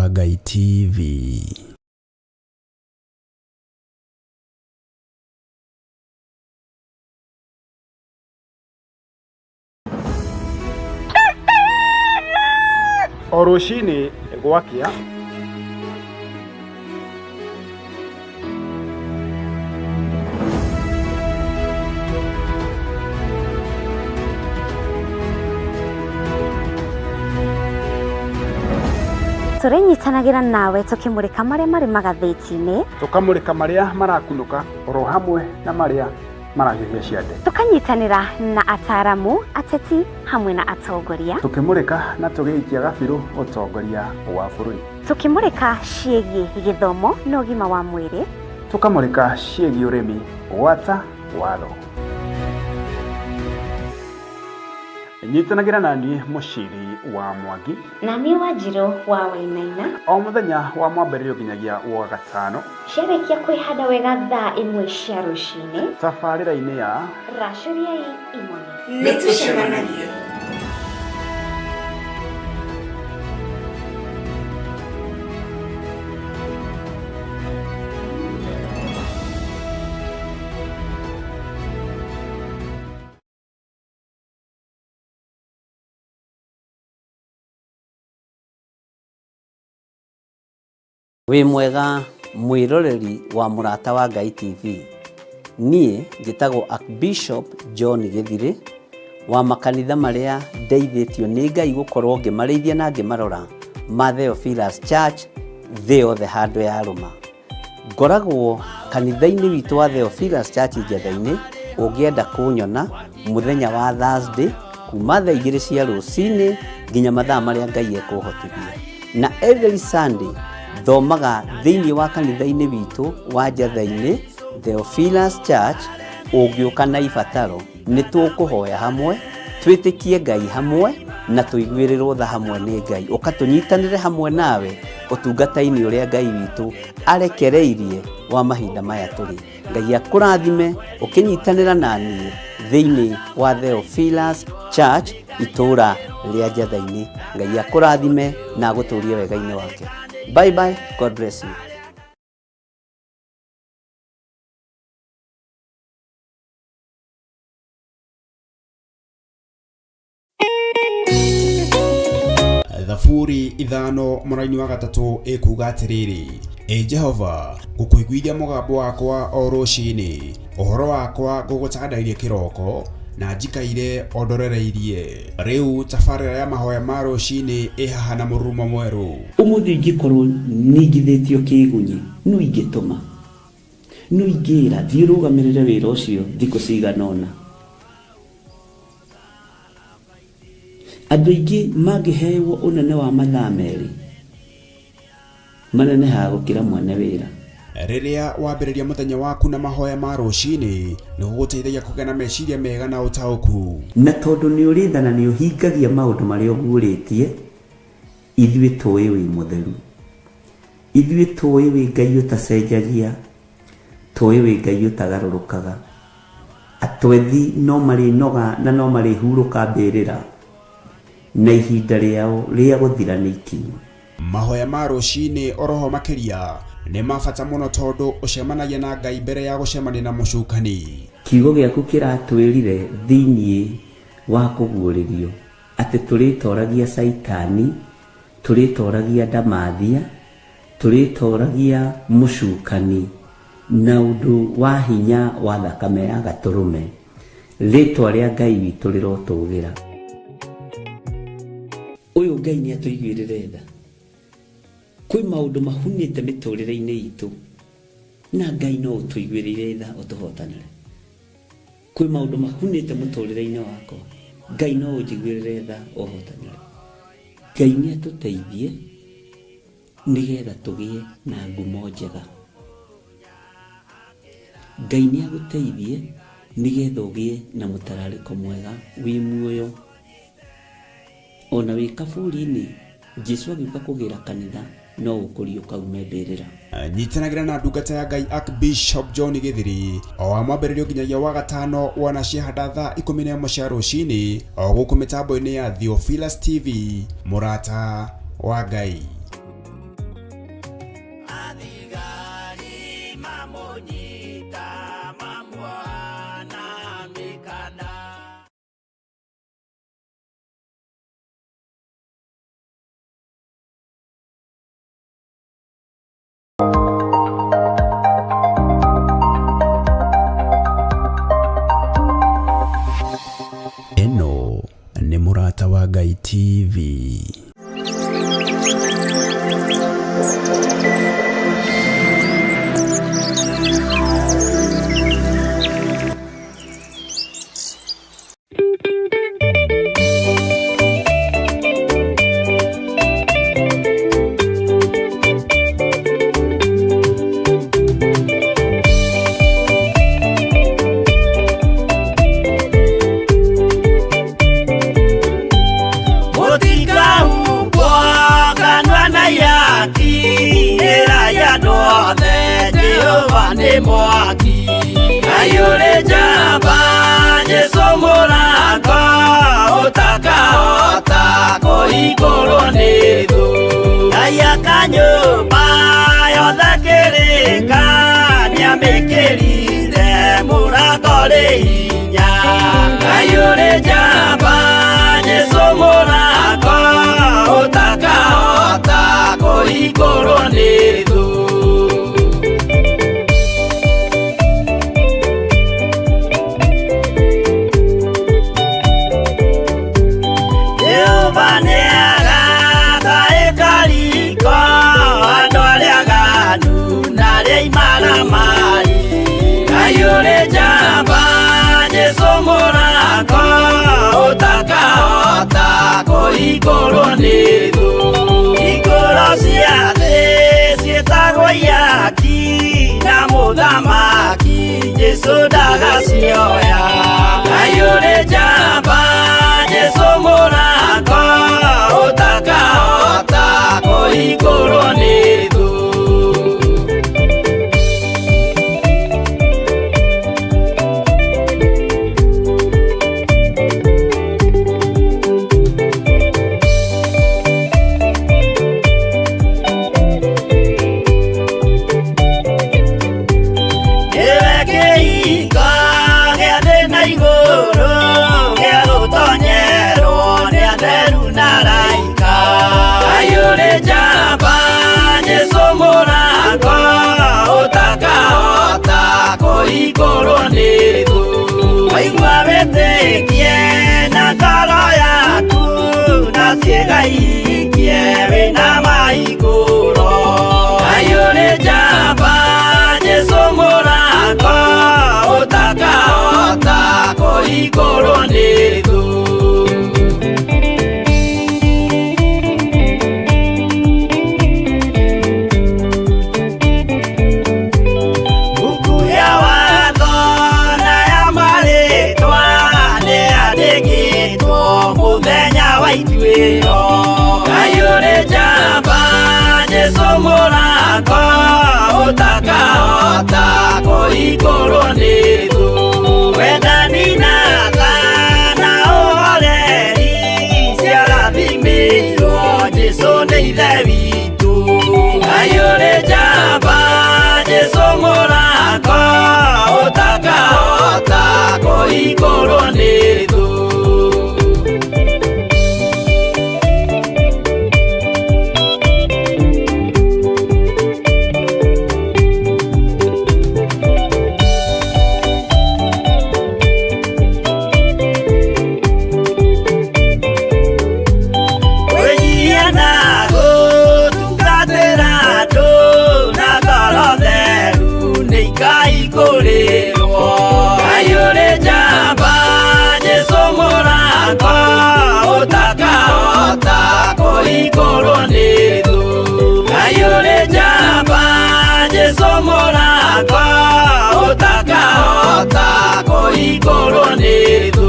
wa Ngai TV. Oroshini gwakia turenyitanagira nawe tukimurika maria mari magatheti-ini, tukamurika maria marakunuka oro hamwe na maria marahiũhia ciande, tukanyitanira na ataramu, ateti hamwe na atongoria, tukimurika na tugĩikia gabiru utongoria wa bũrũri, tukimurika ciĩgiĩ gĩthomo na ũgima wa mwĩrĩ, tukamurika ciĩgiĩ ũrĩmi, gwata watho. Nyitanagira nani Muciri wa Mwangi na niĩ Wanjirũ wa Wainaina, o mũthenya wa mwambĩrĩrio nginyagia wa gatano, ciarĩkia kwĩhanda wega thaa 1 cia rũcinĩ, tabarĩra-inĩ ya Racũriai Imoni. Nĩtũcemanagia. Wĩ mwega mwĩroreri wa Mũrata wa Ngai TV. Niĩ njĩtagwo Archbishop John Gĩthirĩ wa makanitha marĩa ndeithĩtio nĩ Ngai gũkorwo ngĩmarĩithia na ngĩmarora ma Theophilus Church thĩ yothe handũ ya rũma. Ngoragwo kanitha-inĩ witũ wa Theophilus Church Njatha-inĩ. Ũngĩenda kũnyona mũthenya wa Thursday kuma thaa 2 cia rũcinĩ nginya mathaa marĩa Ngai ekũhotithia, na every Sunday thomaga thĩinĩ wa kanitha-inĩ witũ wa Njatha-inĩ Theophilus Church. Ũngĩũka na ibataro nĩ tũkũhoya hamwe, twĩtĩkie Ngai hamwe na tũiguĩrĩrwo tha hamwe nĩ Ngai, ũkatũnyitanĩre hamwe nawe ũtungata-inĩ ũrĩa Ngai witũ arekereirie wa mahinda maya tũrĩ. Ngai akũrathime ũkĩnyitanĩra naniĩ thĩinĩ wa Theophilus Church itũũra rĩa Njatha-inĩ. Ngai akũrathime na agũtũũrie wega-inĩ wake. Bye bye. God bless you. Thaburi 5 mũraini wa 3 ĩkuuga atĩrĩrĩ: Jehova, ngũkũiguithia mũgambo wakwa o rũcinĩ, ũhoro wakwa ngũgũcandairie kĩroko na njikaire ondorereirie. Rĩu tabarĩra ya mahoya ma rũcinĩ ĩhaha na mũrurumo mwerũ. Ũmũthĩ ingĩkorwo nĩngithĩtio kĩgunyi, no ingĩtũma, no ingĩra thiĩ rũgamĩrĩre wĩra ũcio thikũ cigana ũna. Andũ aingĩ mangĩheyo ũnene wa mathaa merĩ manenehaga gũkĩra mwene wĩra. Rĩrĩa wambĩrĩria mũthenya waku na mahoya ma rũcinĩ, nĩ gũgũteithagia kũgĩa na meciria mega na ũtaũku. Na tondũ nĩ ũrĩtha na nĩ ũhingagia maũndũ marĩa ũguũrĩtie, ithuĩ tũĩ wĩ mũtheru, ithuĩ tũĩ wĩ Ngai ũtacenjagia, tũĩ wĩ Ngai ũtagarũrũkaga. Atwethi no marĩnoga na no marĩhurũka mbĩrĩra, na ihinda rĩao rĩa gũthira nĩ ikinyu. Mahoya ma rũcinĩ oroho makĩria nĩ mabata mũno tondũ ũcemanagia na Ngai mbere ya gũcemania na mũcukani. Kiugo gĩaku kĩratwĩrire thĩinĩ wa kũguũrĩrio atĩ tũrĩtoragia Saitani, tũrĩtoragia Ndamathia, tũrĩtoragia mũcukani na ũndũ wa hinya wa thakame ya gatũrũme. Rĩtwa rĩa Ngai witũ rĩrotũgĩra. Ũyũ Ngai nĩ atũiguĩrĩre tha. Kwĩ maũndũ mahunĩte mĩtũrĩre-inĩ itũ, na Ngai no ũtũiguĩrĩre tha ũtũhotanĩre. Kwĩ maũndũ mahunĩte mũtũrĩre-inĩ wakwa, Ngai no ũnjiguĩrĩre tha ũhotanĩre. Ngai nĩ atũteithie nĩgetha tũgĩe na ngumo njega. Ngai nĩ agũteithie nĩgetha ũgĩe na mũtararĩko mwega wĩ muoyo. Ona wĩ kaburi-inĩ, Jesũ agĩũka kũgĩra kanitha no ũkũrio kaume mbĩrĩra. Nyitanagĩra na ndungata ya Ngai Archbishop John Gĩthirĩ o wa mwambĩrĩrio nginyagia wa gatano wana ciahanda thaa 11 cia rũcinĩ o gũkũ mĩtambo-inĩ ya Theophilus TV, Mũrata wa Ngai. Eno nĩ Mũrata wa Ngai TV. Mwaki ayure jamba Yesu Mũrata utakahota kũhingũrwo nĩ thũ ayaka nyũmba yothe kĩrĩka nĩamĩkĩrire mũrango rĩ hinya ayure jamba Yesu Mũrata utakahota kũhingũrwo nĩ thũ ayure jamba Yesu Mũrata utakahota kũhingũrwo nĩ thũ hingũro cia thĩ ciĩtagwo ihaki na mũthamaki Yesu ndagacioya ayure jamba Yesu Mũrata utakahota kũhingũrwo nĩ thũ kũhingũrwo nĩ thũ waigua wĩtĩkie na ngoro yaku na ciĩga ihikie wĩna mahingũro ayure jamba Yesu Mũrata utakahota kũhingũrwo nĩ thũ ayure jamba Yesu Mũrata utakahota kũhingũrwo nĩ thũ wendani na tha na ũhoreri ciarathimĩirwo Yesu nĩ ithe witũ ayure jamba Yesu Mũrata utakahota kũhingũrwo nĩ thũ ayure jamba Yesu Mũrata utakahota kũhingũrwo nĩ thũ ayure jamba Yesu Mũrata utakahota kũhingũrwo nĩ thũ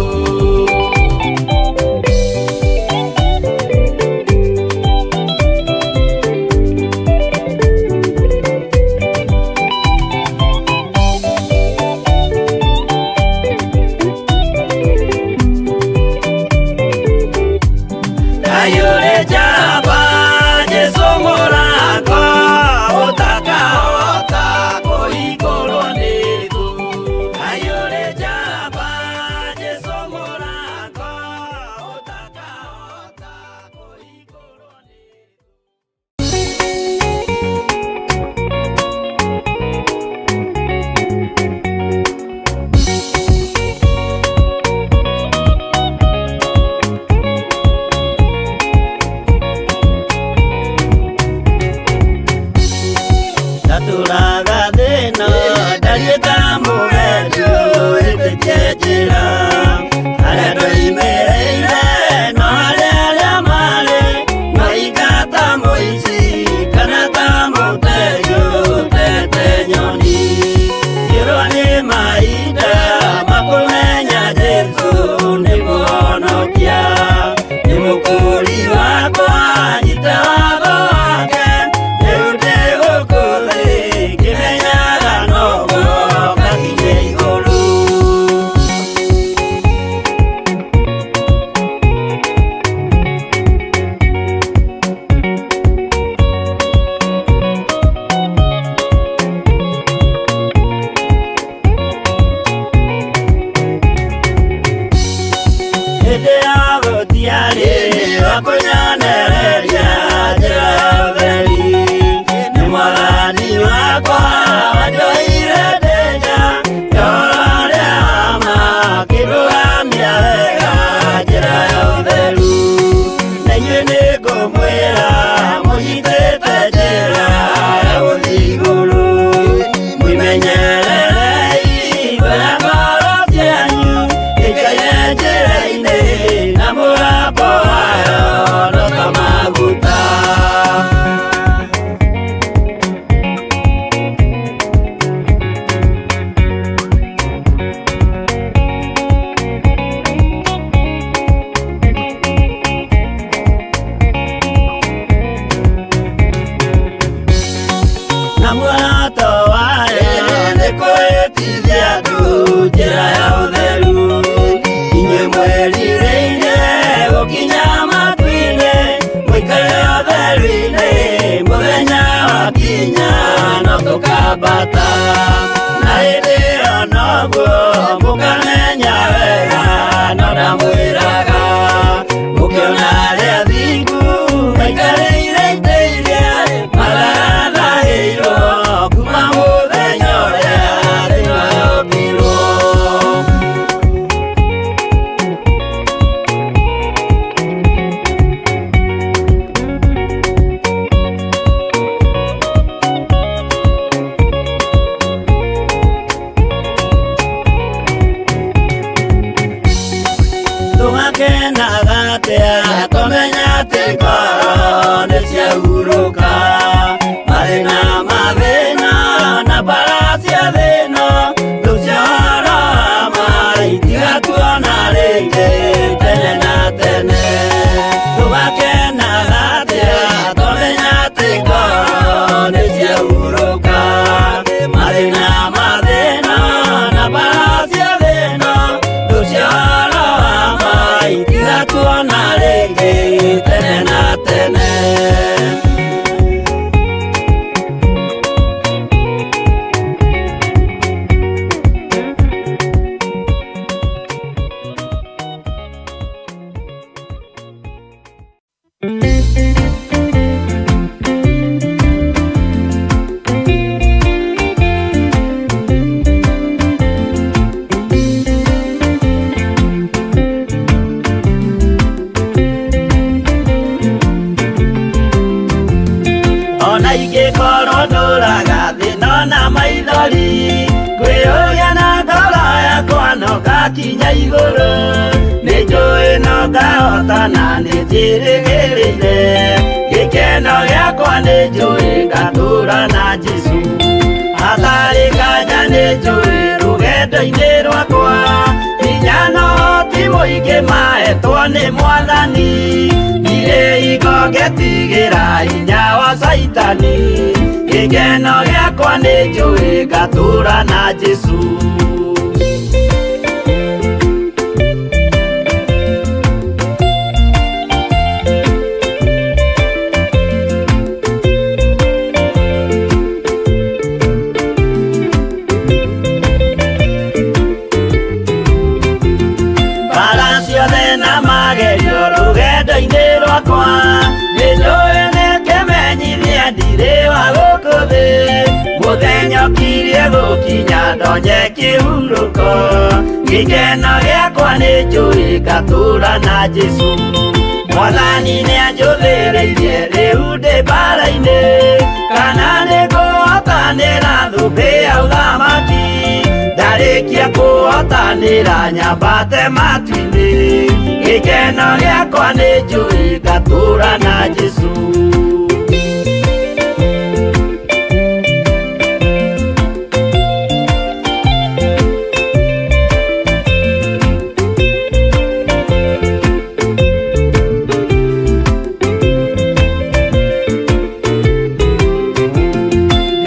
ayure jamba Yesu Mũrata utakahota kũhingũrwo nĩ thũ ayure jamba Yesu Mũrata utakahota kũhingũrwo nĩ thũ gatea tomenya tekoro nesiaguruka marina mathina na baracia thina luciara maitiga tuona rĩngĩ tene na tene tũgakena gatea tomenya tekoro nesiaguruka marina mathina na baracia thina luciara maitiga tuona rĩngĩ tene na tene. Ona ingĩkorwo ndũraga thĩna na maithori ngwĩyũria na ngoro yakwa no ngakinya igũrũ nĩnjũĩ no ngahotana nĩnjĩrĩgĩrĩire gĩkeno gĩakwa nĩnjũĩ ngatũũra na Jesũ hatarĩ nganja nĩnjũĩ rũgendo-inĩ rwakwa hinya na ũhoti mũingĩ mahetwo nĩ Mwathani irĩ igongetigĩra hinya wa Saitani gĩkeno gĩakwa nĩnjũĩ ngatũũra na Jesũ. Mbara ciothe na magerio rũgendo-inĩ rwakwa nĩnjũĩ nĩngĩmenyithia ndirĩ wa gũkũ thĩ mũthenya ũkirie gũkinya ndonye kĩhurũko gĩkeno gĩakwa nĩnjũĩ ngatũũra na Jesũ Mwathani nĩanjũthĩrĩirie rĩu ndĩ mbara-inĩ kana nĩngũhotanĩra thũmbĩ ya ũthamaki ndarĩkia kũhotanĩra nyambate matu-inĩ gĩkeno gĩakwa nĩnjũĩ ngatũũra na Jesũ.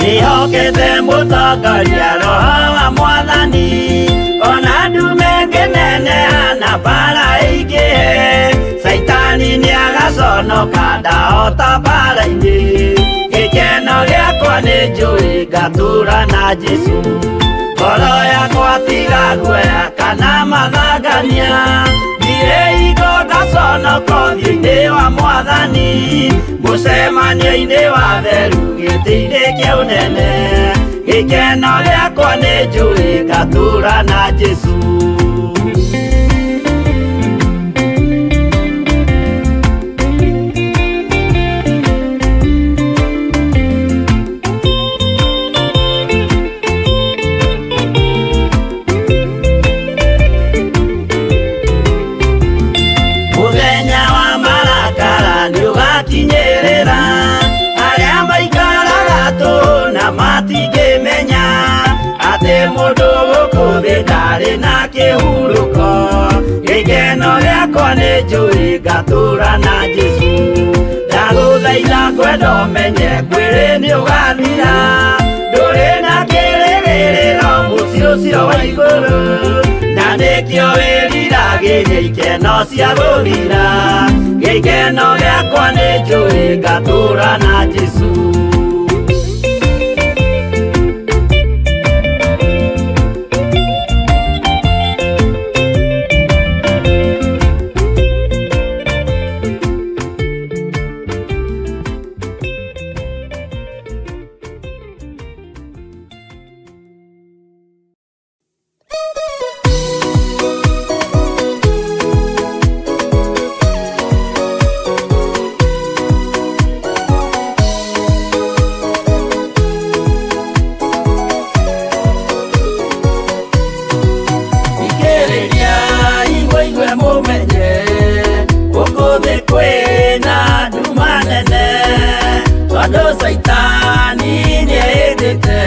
Nĩhokete mũtongoria Roho wa Mwathani ona ndume ngĩneneha na mbara ĩingĩhe Saitani nĩagaconoka ndahota mbara-inĩ gĩkeno gĩakwa nĩnjũĩ ngatũũra na Jesũ ngoro yakwa tiga guoya kana mathangania ndirĩ igo ngaconoko ũthiũ-inĩ wa Mwathani mũcemanio-inĩ wa theru gĩtĩ-inĩ kĩa ũnene gĩkeno gĩakwa nĩnjũĩ ngatũũra na Jesũ. Mũthenya wa marakara nĩũgakinyĩrĩra arĩa maikaraga tũhũ na matingĩmenya atĩ mũndũ gũkũ thĩ ndarĩ na kĩhurũko gĩkeno gĩakwa nĩnjũĩ ngatũũra na Jesũ ndagũthaitha ngwenda ũmenye kwĩrĩ nĩũgathira ndũrĩ na kĩrĩgĩrĩro mũciĩ ũcio wa igũrũ na nĩkĩo wĩriragĩria ikeno cia gũthira gĩkeno gĩakwa nĩnjũĩ ngatũũra na Jesũ. saitani nĩendete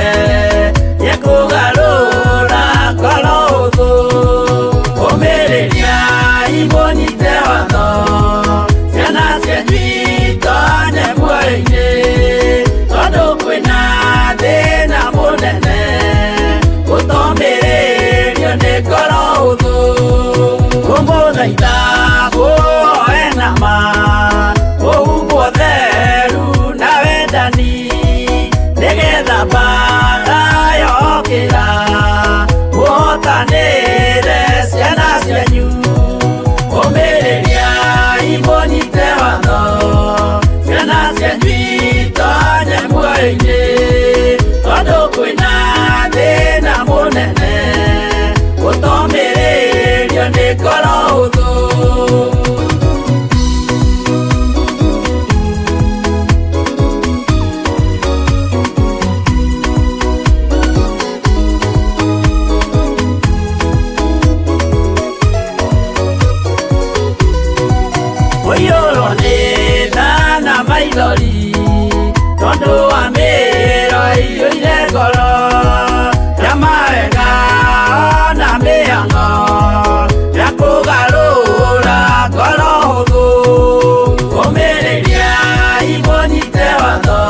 nĩekũgarũra ngoro hũthũ ũmĩrĩria imũnyite watho ciana cianyu itonye muoyo-inĩ tondũ kwĩna thĩna mũnene gũtomĩrĩrio nĩ ngoro hũthũ kũmũthaitha kũhoe nama kũhumbwo theru na wendani nĩgetha mbara yokĩra mũhotanĩre ciana cianyu ũmĩrĩria imũnyite watho ciana cianyu itonye muoyo-inĩ tondũ kwĩna thĩna mũnene gũtomĩrĩrio nĩ ngoro hũthũ mũiyũrwo nĩ tha na maithori tondũ wa mĩĩro ĩiyũire ngoro ya mawega ona mĩhang'o ya kũgarũra ngoro hũthũ ũmĩrĩria imũnyite watho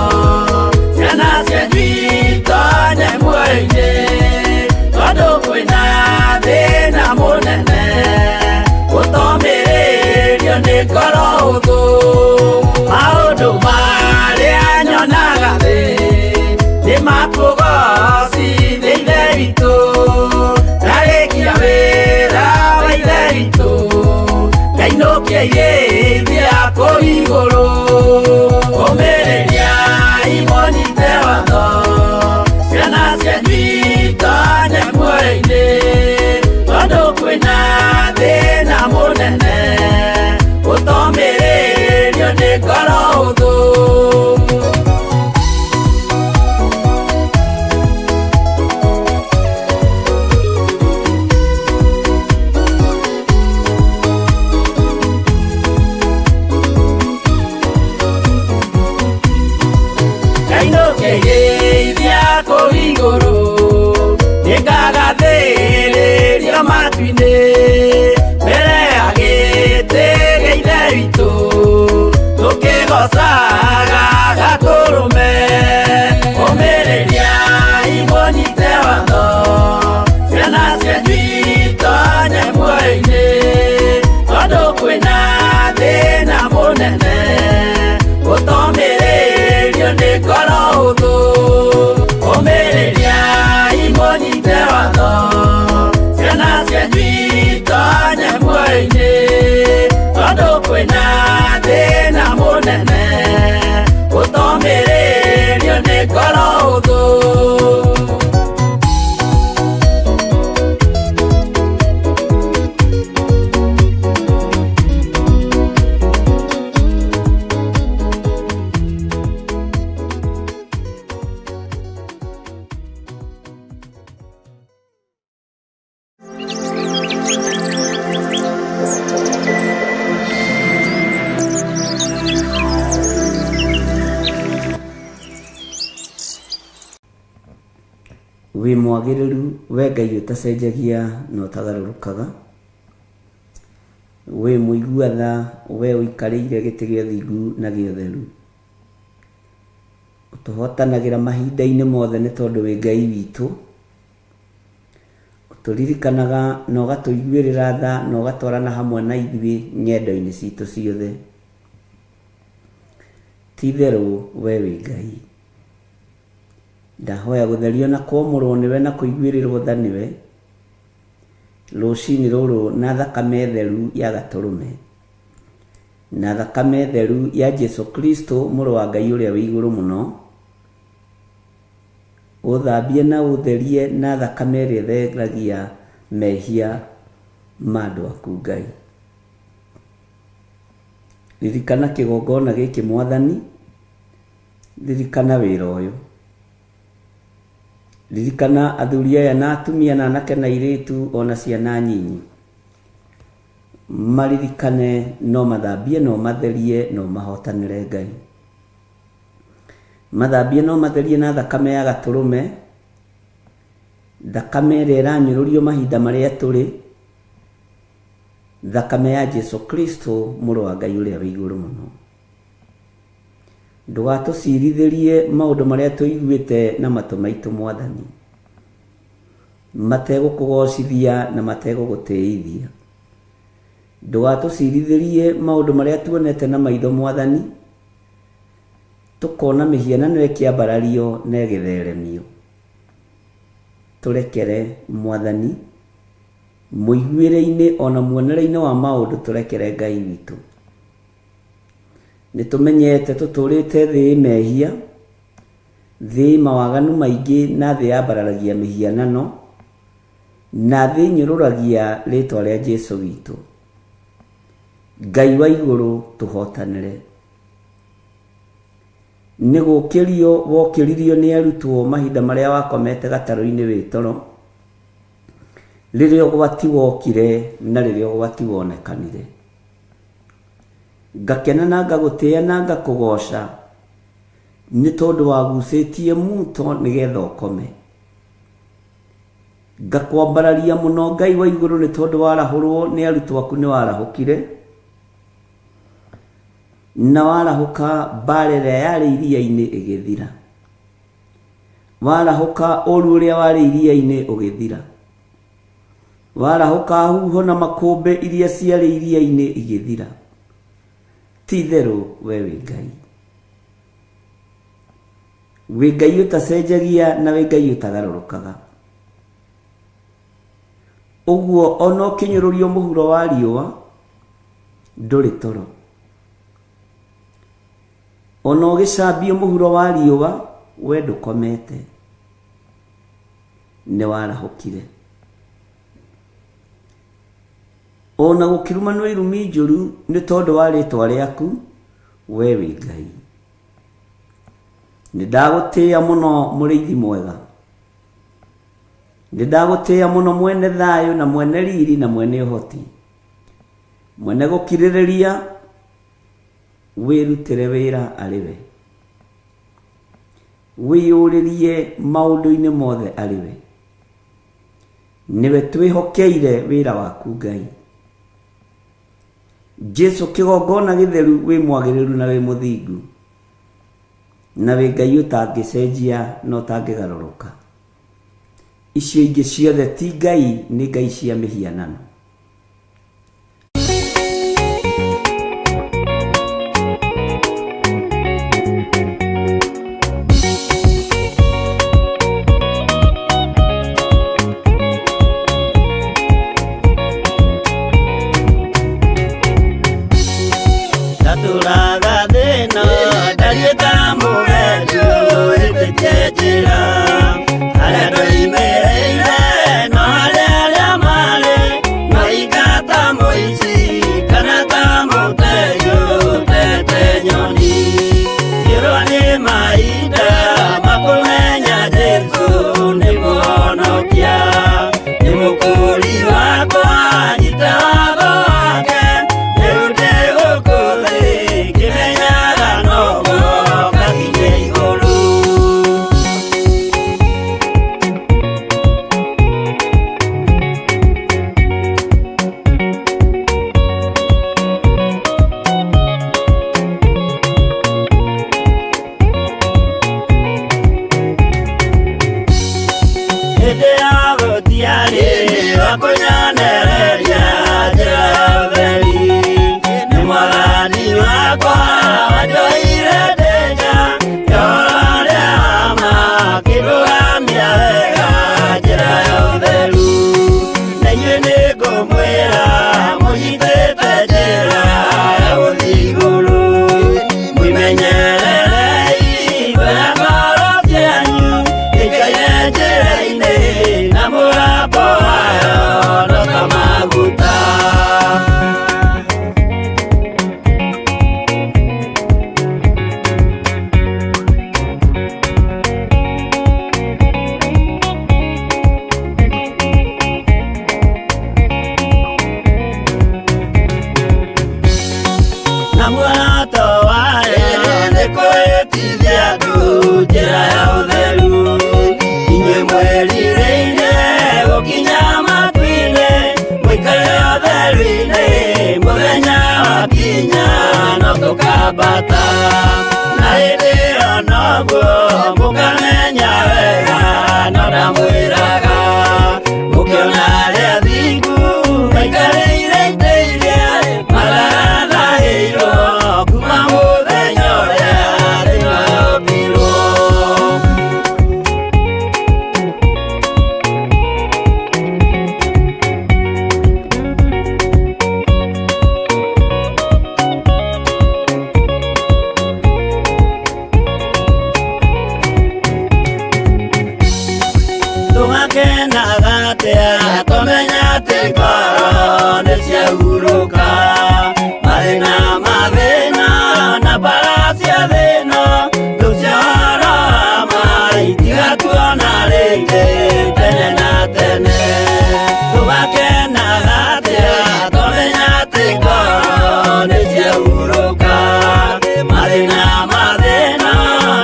ciana cianyu itonye muoyo-inĩ tondũ kwĩna thĩna mũnene gũtomĩrĩrio nĩ ngoro hũthũ maũndũ marĩa nyonaga thĩ nĩ makũgocithia ithe witũ ndarĩkia wĩra wa ithe witũ ngainũkia irĩithia kũu igũrũ ũmĩrĩria imũnyite watho ciana cianyu itonye muoyo-inĩ tondũ kwĩna thĩna mũnene gũtomĩrĩrio nĩ ngoro hũthũ ngainũkia irĩithia kũu igũrũ nĩngagathĩrĩrio matu-inĩ mbere ya gĩtĩ gĩa ithe witũ tũkĩgocaga gakũrũme ũmĩrĩria imũnyite watho ciana cianyu itonye muoyo-inĩ tondũ kwĩna thĩna mũnene gũtomĩrĩrio nĩ ngoro hũthũ ũmĩrĩria imũnyite watho ciana cianyu itonye muoyo-inĩ tondũ kwĩna thĩna mũnene gũtomĩrĩrio nĩ ngoro hũthũ wĩ mwagĩrĩru we Ngai ũtacenjagia na ũtagarũrũkaga wĩ mũigua tha we ũikarĩire gĩtĩ gĩa ũthingu na gĩa ũtheru ũtũhotanagĩra mahinda-inĩ mothe nĩ tondũ wĩ Ngai witũ ũtũririkanaga na ũgatũiguĩrĩra tha na ũgatwarana hamwe na ithuĩ ng'endo-inĩ citũ ciothe ti-itherũ we wĩ Ngai ndahoya gũtherio na kwamũrwo nĩwe na kũiguĩrĩrwo tha nĩwe rũcinĩ rũrũ na thakame theru ya gatũrũme na thakame theru ya Jesu Kristo mũrũ wa Ngai ũrĩa wĩ igũrũ mũno ũthambie na ũtherie na thakame ĩrĩa ĩtheragia mehia ma andũ aku Ngai ririkana kĩgongona gĩkĩ Mwathani ririkana wĩra ũyũ ririkana athuri aya na atumia na anake na airĩtu ona ciana nyinyi maririkane no mathambie no matherie no mahotanĩre Ngai Mathambia no matherie na thakame ya gatũrũme, thakame ĩrĩa ĩranyũrũrio mahinda marĩa tũrĩ, thakame ya Jesu Kristo mũrũ wa Ngai ũrĩa wĩ igũrũ mũno. Ndũgatũcirithĩrie maũndũ marĩa tũiguĩte na matũ maitũ Mwathani, mategũkũgocithia na mategũgũtĩithia. Ndũgatũcirithĩrie maũndũ marĩa tuonete na maitho Mwathani, tukona mĩhianano ĩkĩambarario na ĩgĩtheremio. Tũrekere Mwathani, mũiguĩre-inĩ ona muonere-inĩ wa maũndũ tũrekere Ngai witũ. Nĩtũmenyete tũtũrĩte thĩ mehia, thĩ mawaganu maingĩ na thĩ yambararagia mĩhianano, na thĩ nyũrũragia rĩtwa rĩa Jesu witũ. Ngai wa igũrũ tũhotanĩre. Nĩgũkĩrio wokĩririo nĩ arutwo mahinda marĩa wakomete gatarũ-inĩ wĩ toro, rĩrĩa ũgwati wokire na rĩrĩa ũgwati wonekanire. Ngakena na ngagũtĩĩa na ngakũgoca nĩ tondũ wagucĩtie muto nĩgetha ũkome. Ngakwambararia mũno Ngai wa igũrũ nĩ tondũ warahũrwo nĩ arutwo aku nĩ warahũkire, na warahũka mbara ĩrĩa yarĩ iria-inĩ ĩgĩthira. Warahũka ũru ũrĩa warĩ iria-inĩ ũgĩthira. Warahũka huho na makũmbĩ iria ciarĩ iria-inĩ igĩthira. Ti itherũ we wĩ Ngai. Wĩ Ngai ũtacenjagia na wĩ Ngai ũtagarũrũkaga. Ũguo ona ũkĩnyũrũrio mũhuro wa riũa ndũrĩ toro. Ona ũgĩcambio mũhuro wa riũa we ndũkomete, nĩ warahũkire. Ona gũkĩrumanwo irumi njũru nĩ tondũ wa rĩtwa rĩaku we wĩ Ngai. Nĩndagũtĩĩa mũno mũrĩithi mwega. Nĩndagũtĩĩa mũno mwene thayũ na mwene riri na mwene ũhoti, mwene gũkirĩrĩria, wĩrutĩre wĩra arĩ we. Wĩyũrĩrie maũndũ-inĩ mothe arĩ we. Nĩwe twĩhokeire wĩra waku Ngai. Jesu kĩgongona gĩtheru wĩ mwagĩrĩru na wĩ mũthingu, na wĩ Ngai ũtangĩcenjia na ũtangĩgarũrũka. Icio ingĩ ciothe ti Ngai, nĩ ngai cia mĩhianano. Namuato wae, gwĩtithia andũ njĩra ya ũtheru. Inyuĩ mwĩrirĩire gũkinya matu-inĩ, mũikare ũtheru-inĩ, mũthenya wakinya no tũkambata. Na hĩndĩ ĩyo noguo mũkamenya wega, no ndamwĩraga mũkĩona arĩa athingu maikarĩire itĩ iria marathahĩirwo kuma mũthenya ũrĩa thĩ yombirwo. Tũgakenaga atĩa twamenya atĩ ngoro nĩciahurũka, mathĩna na mbara cia thĩno tũciora ma itigatuona rĩngĩ tene na tene. Tũgakenaga atĩa twamenya atĩ ngoro nĩciahurũka, mathĩna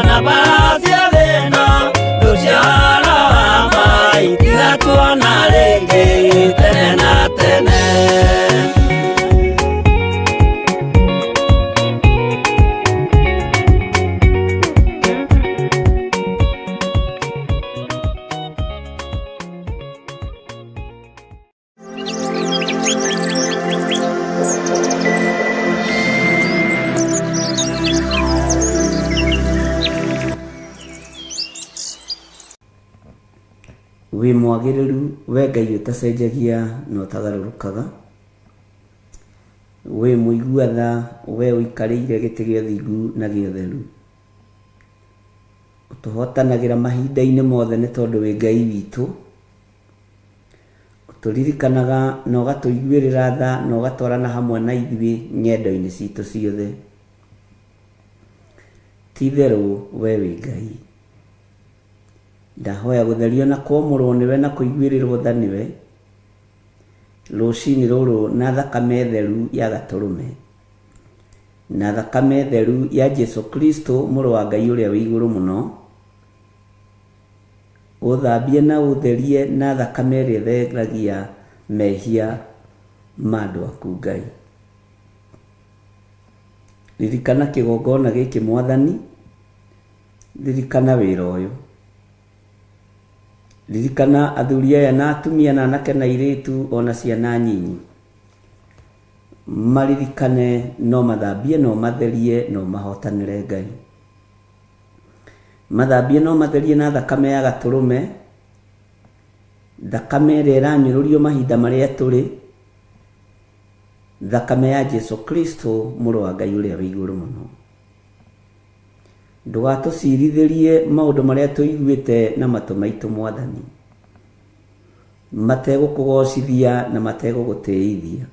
na mbara cia thĩno tũciora itigatuona rĩngĩ tene na tene. Wĩ mwagĩrĩru we Ngai ũtacenjagia na ũtagarũrũkaga, wĩ mũigua tha we ũikarĩire gĩtĩ gĩa ũthingu na gĩa ũtheru, ũtũhotanagĩra mahinda-inĩ mothe nĩ tondũ wĩ Ngai witũ, ũtũririkanaga na ũgatũiguĩrĩra tha na ũgatwarana hamwe na ithuĩ nyendo-inĩ citũ ciothe. Ti itherũ we wĩ Ngai. Ndahoya gũtherio na kwamũrwo nĩwe na kũiguĩrĩrwo tha nĩwe rũcinĩ rũrũ na thakame theru ya Gatũrũme, na thakame theru ya Jesu Kristo mũrũ wa Ngai ũrĩa wĩ igũrũ mũno, ũthambie na ũtherie na thakame ĩrĩa ĩtheragia mehia ma andũ aku Ngai. Ririkana kĩgongona gĩkĩ Mwathani, ririkana wĩra ũyũ, ririkana athuri aya na atumia na anake na airĩtu ona ciana nyinyi, maririkane no mathambie no matherie no mahotanĩre Ngai. Mathambie no matherie na thakame ya Gatũrũme, thakame ĩrĩa ĩranyũrũrio mahinda marĩa tũrĩ, thakame ya Jesu Kristo mũrũ wa Ngai ũrĩa wĩ igũrũ mũno. Ndũgatũcirithĩrie maũndũ marĩa tũiguĩte na matũ maitũ Mwathani, mategũkũgocithia na mategũgũtĩithia.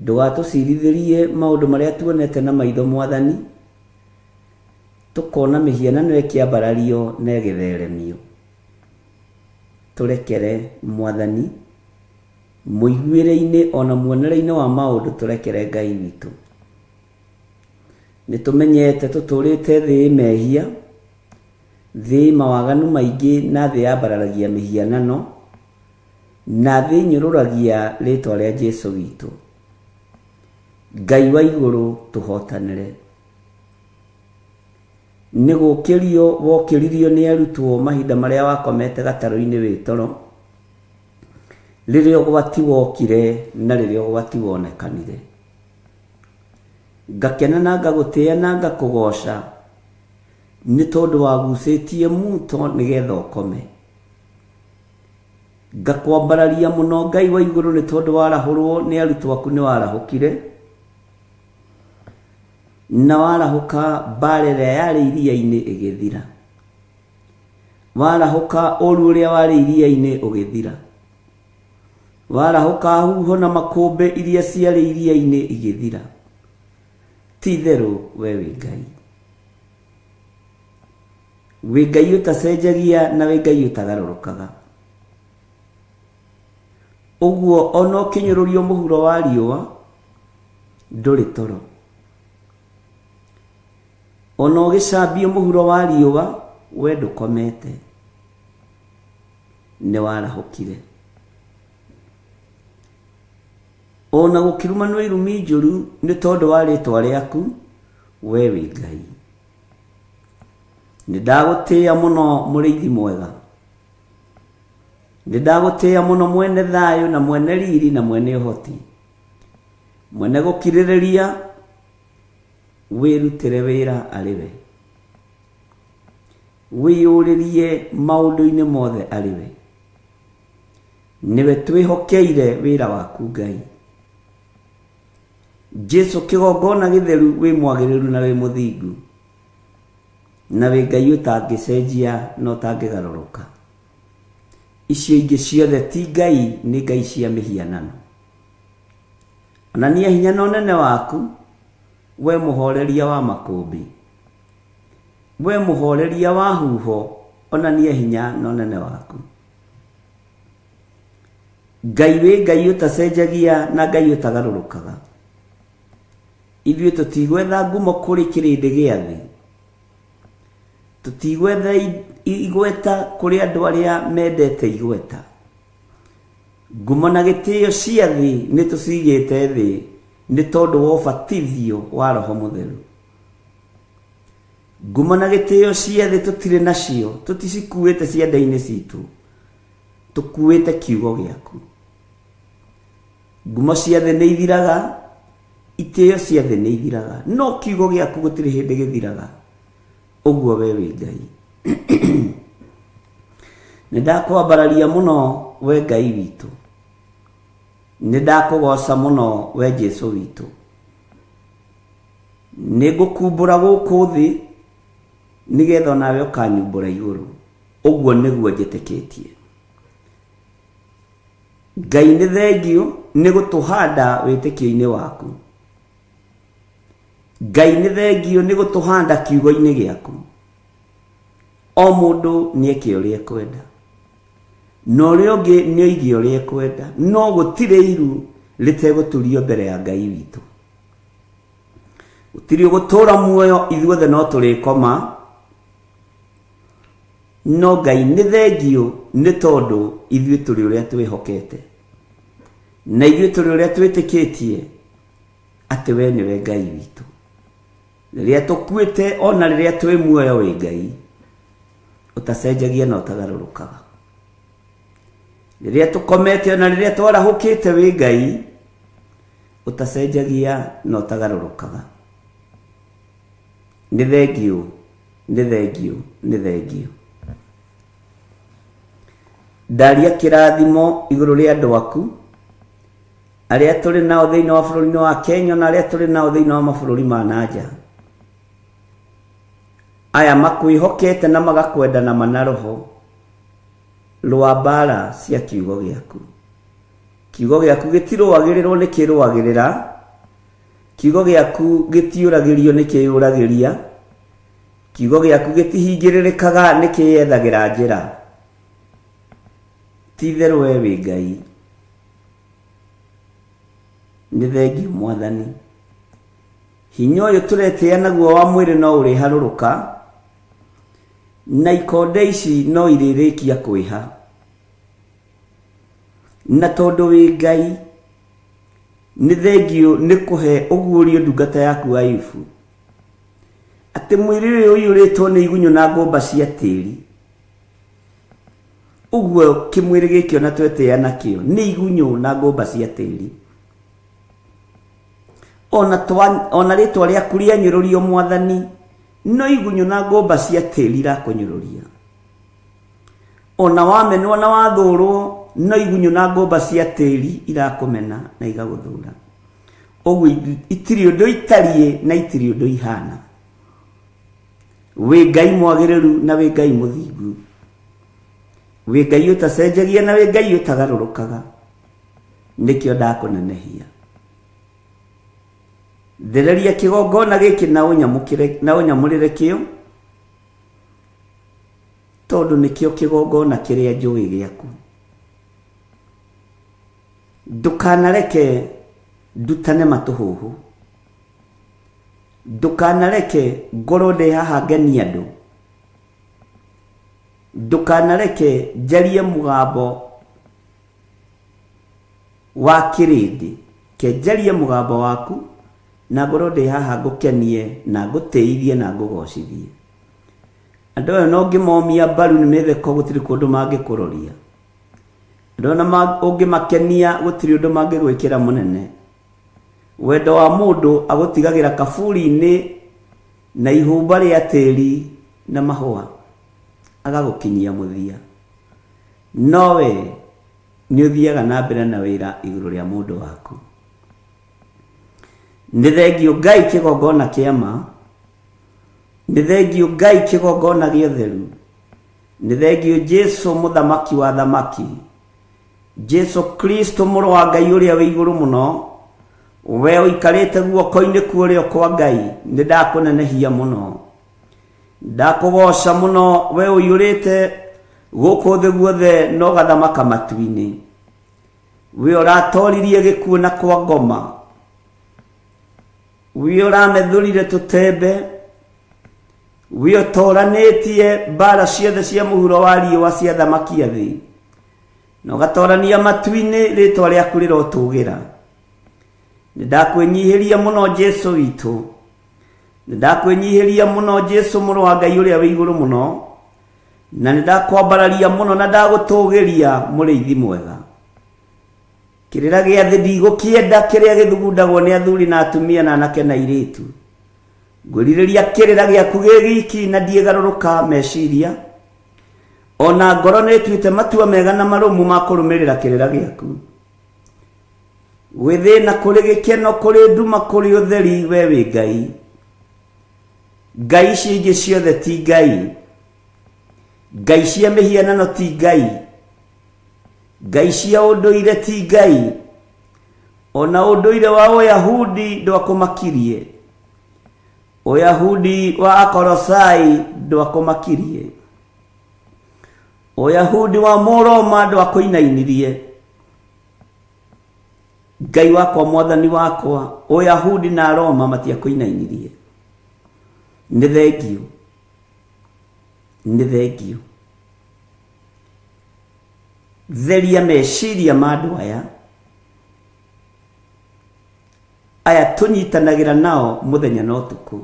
Ndũgatũcirithĩrie maũndũ marĩa tuonete na maitho Mwathani, tũkona mĩhianano ĩkĩambarario na ĩgĩtheremio. Tũrekere Mwathani, mũiguĩre-inĩ ona muonere-inĩ wa maũndũ tũrekere Ngai witũ. Nĩtũmenyete tũtũrĩte thĩ mehia, thĩ mawaganu maingĩ na thĩ yambararagia mĩhianano, na thĩ nyũrũragia rĩtwa rĩa Jesu witũ. Ngai wa igũrũ tũhotanĩre. Nĩgũkĩrio wokĩririo nĩ arutwo mahinda marĩa wakomete gatarũ-inĩ wĩ toro, rĩrĩa ũgwati wokire na rĩrĩa ũgwati wonekanire. Ngakena na ngagũtĩĩa na ngakũgoca nĩ tondũ wagucĩtie muto nĩgetha ũkome. Ngakwambararia mũno Ngai wa igũrũ nĩ tondũ warahũrwo nĩ arutwo aku nĩ warahũkire, na warahũka mbara ĩrĩa yarĩ iria-inĩ ĩgĩthira, warahũka ũru ũrĩa warĩ iria-inĩ ũgĩthira, warahũka huho na makũmbĩ iria ciarĩ iria-inĩ igĩthira. Ti itherũ we wĩ Ngai. Wĩ Ngai ũtacenjagia na wĩ Ngai ũtagarũrũkaga. Ũguo ona ũkĩnyũrũrio mũhuro wa riũa ndũrĩ toro. ona ũgĩcambia mũhuro wa riũa we ndũkomete, nĩ warahũkire. Ona gũkĩrumanwo irumi njũru nĩ tondũ wa rĩĩtwa rĩaku, we wĩ Ngai. Nĩ ndagũtĩĩa mũno mũrĩithi mwega, nĩ ndagũtĩĩa mũno mwene thayũ na mwene riri na mwene ũhoti, mwene gũkirĩrĩria, wĩrutĩre wĩra arĩ we, wĩyũrĩrie maũndũ-inĩ mothe arĩ we. Nĩwe twĩhokeire wĩra waku Ngai. Jesu kĩgongona gĩtheru wĩ mwagĩrĩru na wĩ mũthingu, na wĩ Ngai ũtangĩcenjia na ũtangĩgarũrũka. Icio ingĩ ciothe ti Ngai, nĩ ngai cia mĩhianano. Onania hinya na ũnene waku, we mũhoreria wa makũmbĩ, we mũhoreria wa huho, onania hinya na ũnene waku. Ngai wĩ Ngai ũtacenjagia na Ngai ũtagarũrũkaga. Ithuĩ tũtigwetha ngumo kũrĩ kĩrĩndĩ gĩa thĩ, tũtigwetha igweta kũrĩ andũ arĩa mendete igweta. Ngumo na gĩtĩo cia thĩ nĩ tũcigĩte thĩ nĩ tondũ wa ũbatithio wa Roho Mũtheru. Ngumo na gĩtĩo cia thĩ tũtirĩ nacio, tũticikuĩte ciande-inĩ citũ, tũkuĩte kiugo gĩaku. Ngumo cia thĩ nĩ ithiraga, itĩo cia thĩ nĩ ithiraga, no kiugo gĩaku gũtirĩ hĩndĩ gĩthiraga. Ũguo we wĩ Ngai. Nĩ ndakwambararia mũno we Ngai witũ, nĩ ndakũgoca mũno we Jesu witũ. Nĩ ngũkumbũra gũkũ thĩ nĩgetha nawe ũkanyumbũra igũrũ. Ũguo nĩguo njĩtĩkĩtie. Ngai nĩ thengio nĩ gũtũhanda wĩtĩkio-inĩ waku. Ngai nĩ thengio nĩ gũtũhanda kiugo-inĩ gĩaku. O mũndũ nĩ eke ũrĩa ekwenda, na ũrĩa ũngĩ nĩ oige ũrĩa ekwenda, no gũtirĩ iru rĩtegũturio mbere ya Ngai witũ. Gũtirĩ gũtũũra muoyo, ithuothe no tũrĩkoma, no Ngai nĩ thengio nĩ tondũ ithuĩ tũrĩ ũrĩa twĩhokete, na ithuĩ tũrĩ ũrĩa twĩtĩkĩtie atĩ we nĩwe Ngai witũ. Rĩrĩa tũkuĩte ona rĩrĩa twĩ muoyo wĩ Ngai, ũtacenjagia na ũtagarũrũkaga. Rĩrĩa tũkomete ona rĩrĩa twarahũkĩte wĩ Ngai, ũtacenjagia na ũtagarũrũkaga. Nĩ thengio, nĩ thengio, nĩ thengio. Ndaria kĩrathimo igũrũ rĩa andũ aku arĩa tũrĩ nao thĩinĩ wa bũrũri wa Kenya na arĩa tũrĩ nao thĩinĩ wa mabũrũri ma nanja. Aya makwĩhokete na magakwenda na mana roho rwa mbara cia kiugo gĩaku. Kiugo gĩaku gĩtirũagĩrĩrwo nĩ kĩrũagĩrĩra, kiugo gĩaku gĩtiũragĩrio nĩ kĩyũragĩria, kiugo gĩaku gĩtihingĩrĩrĩkaga nĩ kĩyethagĩra njĩra. Ti-itherũ we wĩ Ngai. Nĩ thengio Mwathani. Hinya ũyũ tũretĩĩa naguo wa mwĩrĩ no ũrĩharũrũka, na ikonde ici no irĩrĩkia kwĩha. Na tondũ wĩ Ngai, nĩ thengio nĩ kũhe ũguũrio ndungata yaku Ayubu atĩ mwĩrĩ ũyũ ũiyũrĩtwo nĩ igunyũ na ngũmba cia tĩĩri. Ũguo kĩmwĩrĩ gĩkĩ ona twetĩĩa nakĩo nĩ igunyũ na ngũmba cia tĩĩri. Ona rĩtwa rĩaku rĩanyũrũrio Mwathani, no igunyũ na ngũmba cia tĩĩri irakũnyũrũria. Ona wamenwo na wathũũrwo, no igunyũ na ngũmba cia tĩĩri irakũmena na igagũthũũra. Ũguo itirĩ ũndũ itariĩ na itirĩ ũndũ ihana. Wĩ Ngai mwagĩrĩru na wĩ Ngai mũthingu. Wĩ Ngai ũtacenjagia na wĩ Ngai ũtagarũrũkaga. Nĩkĩo ndakũnenehia. Thereria kĩgongona gĩkĩ na ũnyamũrĩre kĩo, tondũ nĩkĩo kĩgongona kĩrĩa njũĩ gĩaku. Ndũkanareke ndutane matũhũhũ. Ndukanareke ngoro ndi haha ngenia andu. Ndukanareke njarie mugambo wa kirindi. Ke njarie mugambo waku na ngoro ndi haha ngukenie na nguteithie na ngugocithie. Andu ayo no ngimomia mbaru ni metheko gutiri kundu mangikuroria. Ndona ungimakenia gutiri undu mangigwikira munene. Wendo wa mundu agutigagira kaburi-ini na ihumba ria tiri na mahua agagukinyia muthia. Nowe ni uthiaga na mbere na wira iguru ria mundu waku. Nĩ thengio Ngai kĩgongona kĩa ma. Nĩ thengio Ngai kĩgongona gĩa ũtheru. Nĩ thengio Jesu mũthamaki wa thamaki. Jesu Kristo mũrũ wa Ngai ũrĩa wĩ igũrũ mũno. We ũikarĩte guoko-inĩ kuo kwa Ngai. Nĩ ndakũnenehia mũno. Ndakũgoca mũno we ũiyũrĩte gũkũ thĩ guothe na ũgathamaka matu-inĩ. We ũratoririe gĩkuũ na kwa ngoma. We ũramethũrire tũtembe. We ũtoranĩtie mbara ciothe cia mũhuro wa riũa cia thamaki a thĩ. Na ũgatorania matu-inĩ rĩtwa rĩaku rĩrotũgĩra. Nĩ ndakwĩnyihĩria mũno Jesu witũ. Nĩ ndakwĩnyihĩria mũno Jesu mũrũ wa Ngai ũrĩa wĩ igũrũ mũno. Na nĩ ndakwambararia mũno na ndagũtũgĩria mũrĩithi mwega. Kĩrĩra gĩa thĩ ndigũkĩenda kĩrĩa gĩthugundagwo nĩ athuri na atumia na anake na airĩtu. Ngwĩrirĩria kĩrĩra gĩaku gĩ giki na ndiĩgarũrũka meciria. Ona ngoro nĩ ĩtuĩte matua mega na marũmu ma kũrũmĩrĩra kĩrĩra gĩaku. Gwĩthĩna kũrĩ gĩkeno kũrĩ nduma kũrĩ ũtheri we wĩ Ngai. Ngai ici ingĩ ciothe ti Ngai. Ngai cia mĩhianano ti Ngai. Ngai cia ũndũire ti Ngai. Ona ũndũire wa Ũyahudi ndwakũmakirie. Ũyahudi wa Akolosai ndwakũmakirie. Ũyahudi wa Mũroma ndwakũinainirie. Ngai wakwa mwathani wakwa, Ũyahudi na Roma matiakũinainirie. Nĩ thengio. Nĩ thengio. Theria meciria ma andũ aya. Aya tũnyitanagĩra nao mũthenya na ũtukũ.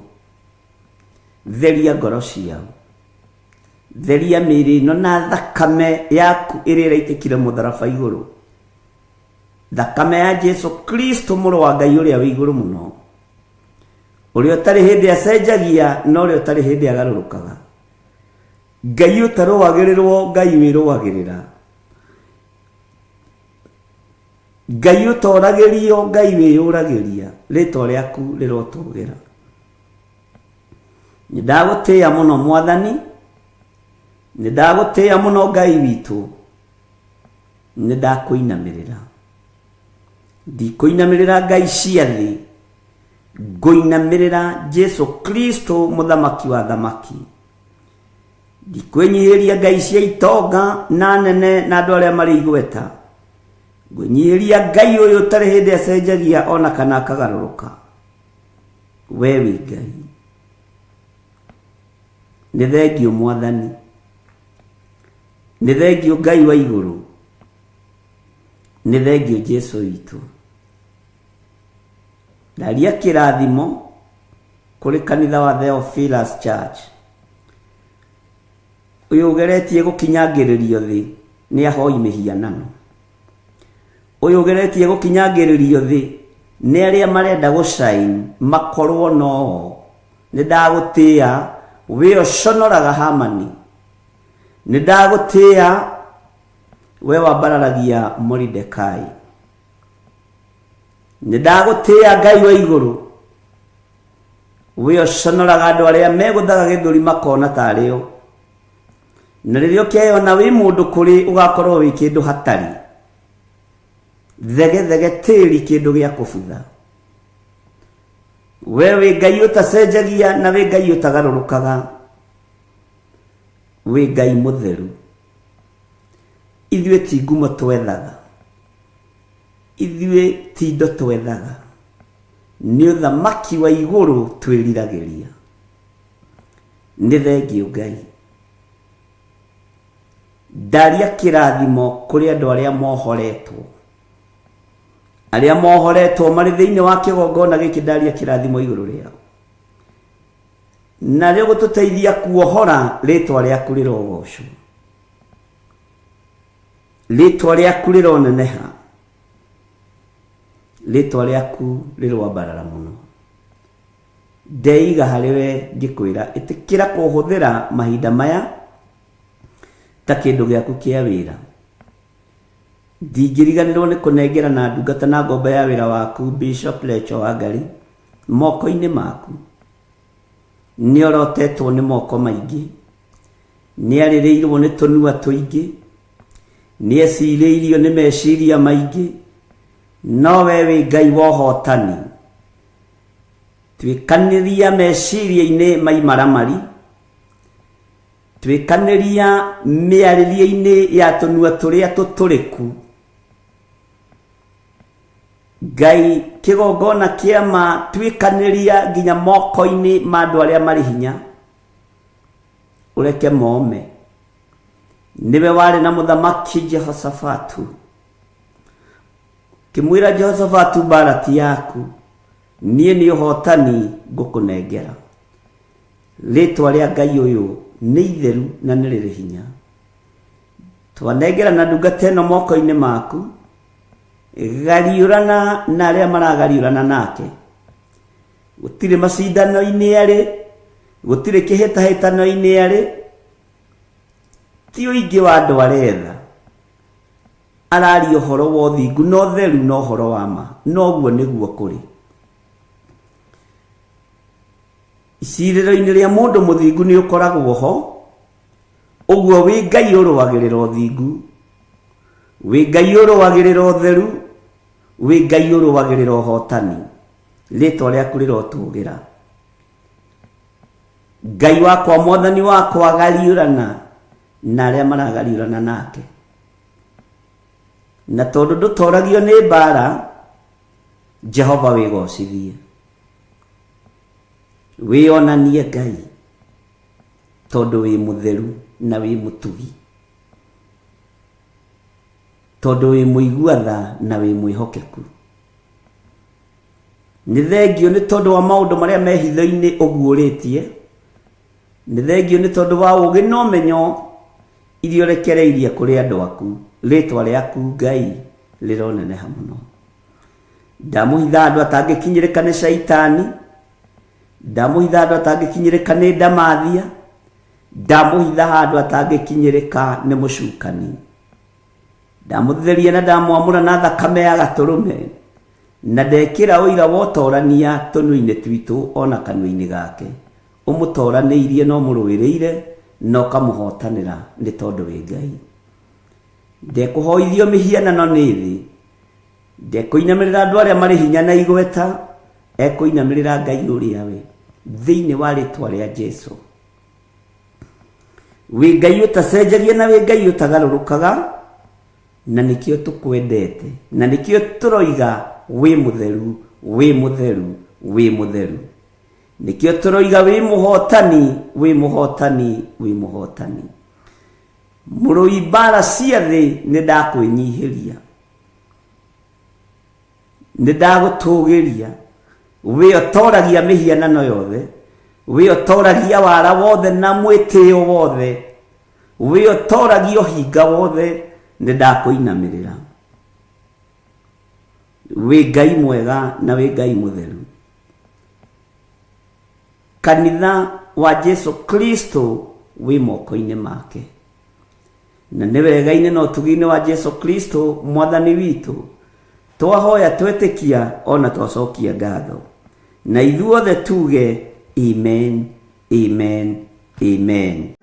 Theria ngoro ciao. Theria mĩĩrĩ ĩno na thakame yaku ĩrĩa ĩraitĩkire mũtharaba igũrũ. Thakame ya Jesu Kristo mũrũ wa Ngai ũrĩa wĩ igũrũ mũno. Ũrĩa ũtarĩ hĩndĩ acenjagia na ũrĩa ũtarĩ hĩndĩ agarũrũkaga. Ngai ũtarũagĩrĩrwo, Ngai wĩrũagĩrĩra. Ngai ũtoragĩrio, Ngai wĩyũragĩria. Rĩtwa rĩaku rĩrotũgĩra. Nĩ ndagũtĩĩa mũno Mwathani. Nĩ ndagũtĩĩa mũno Ngai witũ. Nĩ ndakũinamĩrĩra. Ndikũinamĩrĩra ngai cia thĩ. Ngũinamĩrĩra Jesu Kristo mũthamaki wa thamaki. Ndikwĩnyihĩria ngai cia itonga na nene na andũ arĩa marĩ igweta. Ngũnyihĩria Ngai ũyũ ũtarĩ hĩndĩ acenjagia ona kana akagarũrũka. We wĩ Ngai. Nĩ thengio Mwathani. Nĩ thengio Ngai wa igũrũ. Nĩ thengio Jesu witũ. Ndaria kĩrathimo kũrĩ kanitha wa Theophilus Church. Ũyũ ũgeretie gũkinyangĩrĩrio thĩ nĩ ahoi mĩhianano. Ũyũ ũgeretie gũkinyangĩrĩrio thĩ nĩ arĩa marenda gũcain makorwo no. Nĩ ndagũtĩĩa we ũconoraga Hamani. Nĩ ndagũtĩĩa we wambararagia Moridekai. Nĩ ndagũtĩĩa Ngai wa igũrũ we ũconoraga andũ arĩa megũthaga gĩthũri makona tarĩ o. Na rĩrĩa ũkeyona wĩ mũndũ kũrĩ ũgakorwo wĩ kĩndũ hatarĩ. Thege thege tĩri kĩndũ gĩa kũbutha. We wĩ Ngai ũtacenjagia na wĩ Ngai ũtagarũrũkaga. Wĩ Ngai mũtheru. Ithuĩ ti ngumo twethaga. Ithuĩ ti indo twethaga. nĩ ũthamaki wa igũrũ twĩriragĩria. Nĩ thengio Ngai. Ndaria kĩrathimo kũrĩ andũ arĩa mohoretwo. Arĩa mohoretwo marĩ thĩinĩ wa kĩgongona gĩkĩ, ndaria kĩrathimo igũrũ rĩao. Na rĩo gũtũteithia kuohora, rĩtwa rĩaku rĩrogocwo. Rĩtwa rĩaku rĩroneneha. Rĩtwa rĩaku rĩrwambarara mũno. Ndeiga harĩ we ngĩkwĩra, ĩtĩkĩra kũhũthĩra mahinda maya ta kĩndũ gĩaku kĩa wĩra. Ndingĩriganĩrwo nĩ kũnengera na ndungata na ngombo ya wĩra waku Bishop Lecho Wangari moko-inĩ maku. Nĩ orotetwo nĩ moko maingĩ, nĩ arĩrĩirwo nĩ tũnua tũingĩ, nĩ ecirĩirio nĩ meciria maingĩ, no we wĩ Ngai wa ũhotani. Twĩkanĩria meciria-inĩ maimaramari, twĩkanĩria mĩarĩrie-inĩ ya tũnua tũrĩa tũtũrĩku. Ngai kĩgongona kĩama, twĩkanĩria nginya moko-inĩ ma andũ arĩa marĩ hinya, ũreke mome. Nĩwe warĩ na mũthamaki Jehoshafatu, kĩmwĩra Jehoshafatu, mbarati yaku niĩ nĩ ũhotani ngũkũnengera. Rĩtwa rĩa Ngai ũyũ nĩ itheru na nĩ rĩrĩ hinya. Twanengera na ndungata ĩno moko-inĩ maku, gariũrana na arĩa maragariũrana nake. Gũtirĩ macindano-inĩ arĩ, gũtirĩ kĩhĩtahĩtano-inĩ arĩ, ti ũingĩ wa andũ aretha. Araria ũhoro wa ũthingu na ũtheru na ũhoro wa ma, noguo nĩguo kũrĩ. Icirĩro-inĩ rĩa mũndũ mũthingu nĩ ũkoragwo ho, ũguo wĩ Ngai ũrũagĩrĩra ũthingu, wĩ Ngai ũrũagĩrĩra ũtheru, wĩ Ngai ũrũagĩrĩra ũhotani. Rĩtwa rĩaku rĩrotũgĩra. Ngai wakwa, mwathani wakwa, gariũrana na arĩa maragariũrana nake. Na tondũ ndũtoragio nĩ mbara, Jehova wĩgocithie. Wĩonanie Ngai, tondũ wĩ mũtheru na wĩ mũtugi, tondũ wĩ mũigua tha na wĩ mwĩhokeku. Nĩ thengio nĩ tondũ wa maũndũ marĩa me hitho-inĩ ũguũrĩtie. Nĩ thengio nĩ tondũ wa ũũgĩ na ũmenyo iria ũrekereirie kũrĩ andũ aku. Rĩtwa rĩaku Ngai rĩroneneha mũno. Ndamũhitha andũ atangĩkinyĩrĩka nĩ Shaitani, ndamũhitha andũ atangĩkinyĩrĩka nĩ ndamathia, ndamũhitha andũ atangĩkinyĩrĩka nĩ mũcukani. Ndamũtheria na ndamwamũra na thakame ya gatũrũme, na ndekĩra ũira wa ũtorania tũnua-inĩ twitũ ona kanua-inĩ gake. Ũmũtoranĩirie na ũmũrũĩrĩire na ũkamũhotanĩra nĩ tondũ wĩ Ngai. Ndekũhoithio mĩhianano nĩ thĩ, ndekũinamĩrĩra andũ arĩa marĩ hinya na igweta, ekũinamĩrĩra Ngai ũrĩa we thĩinĩ wa rĩtwa rĩa Jesũ. Wĩ Ngai ũtacenjagia na wĩ Ngai ũtagarũrũkaga, na nĩkĩo tũkwendete, na nĩkĩo tũroiga wĩ mũtheru, wĩ mũtheru, wĩ mũtheru. Nĩkĩo tũroiga wĩ mũhotani, wĩ mũhotani, wĩ mũhotani. Mũrũi mbara cia thĩ nĩ ndakwĩnyihĩria, nĩ ndagũtũgĩria. Wĩ ũtoragia mĩhianano yothe, wĩ ũtoragia wara wothe na mwĩtĩo wothe, wĩ ũtoragia ũhinga wothe, nĩ ndakũinamĩrĩra. Wĩ Ngai mwega na wĩ Ngai mũtheru. Kanitha wa Jesu Kristo wĩ moko-inĩ make, na nĩ wega-inĩ na ũtugi-inĩ wa Jesu Kristo mwathani witũ twahoya twetĩkia ona twacokia ngatho, na ithuothe tuge amen, amen, amen.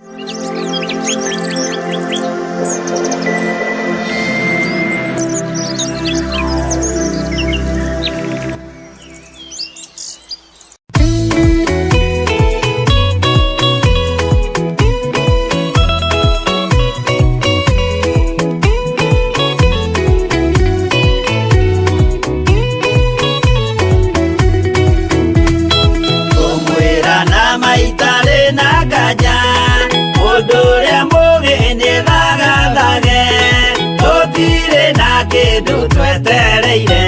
kindu twetereire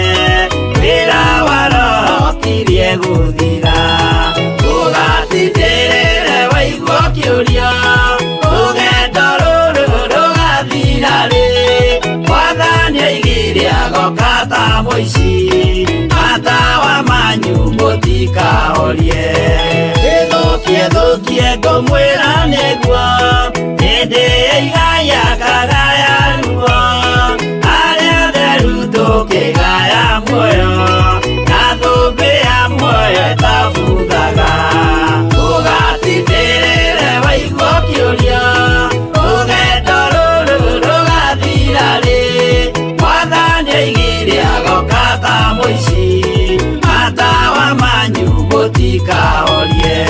wira wa roho kirie guthira ugatindĩrĩre waigua ũkĩũrio rũgendo rũrũ rũgathira rĩ mwathani oigire agoka ta mũici matawa manyu mũtikahorie gĩthũkie ngũmwĩra nĩguo hĩndĩ ĩigaya kagaya ruo arĩa theru tũkĩgaya muoyo na thũmbĩ ya muoyo ĩtabuthaga ũgatindĩrĩre waigua ũkĩũrio rũgendo rũrũ rũgathira rĩ mwathani oigire agoka ta mũici matawa manyu mũtikahorie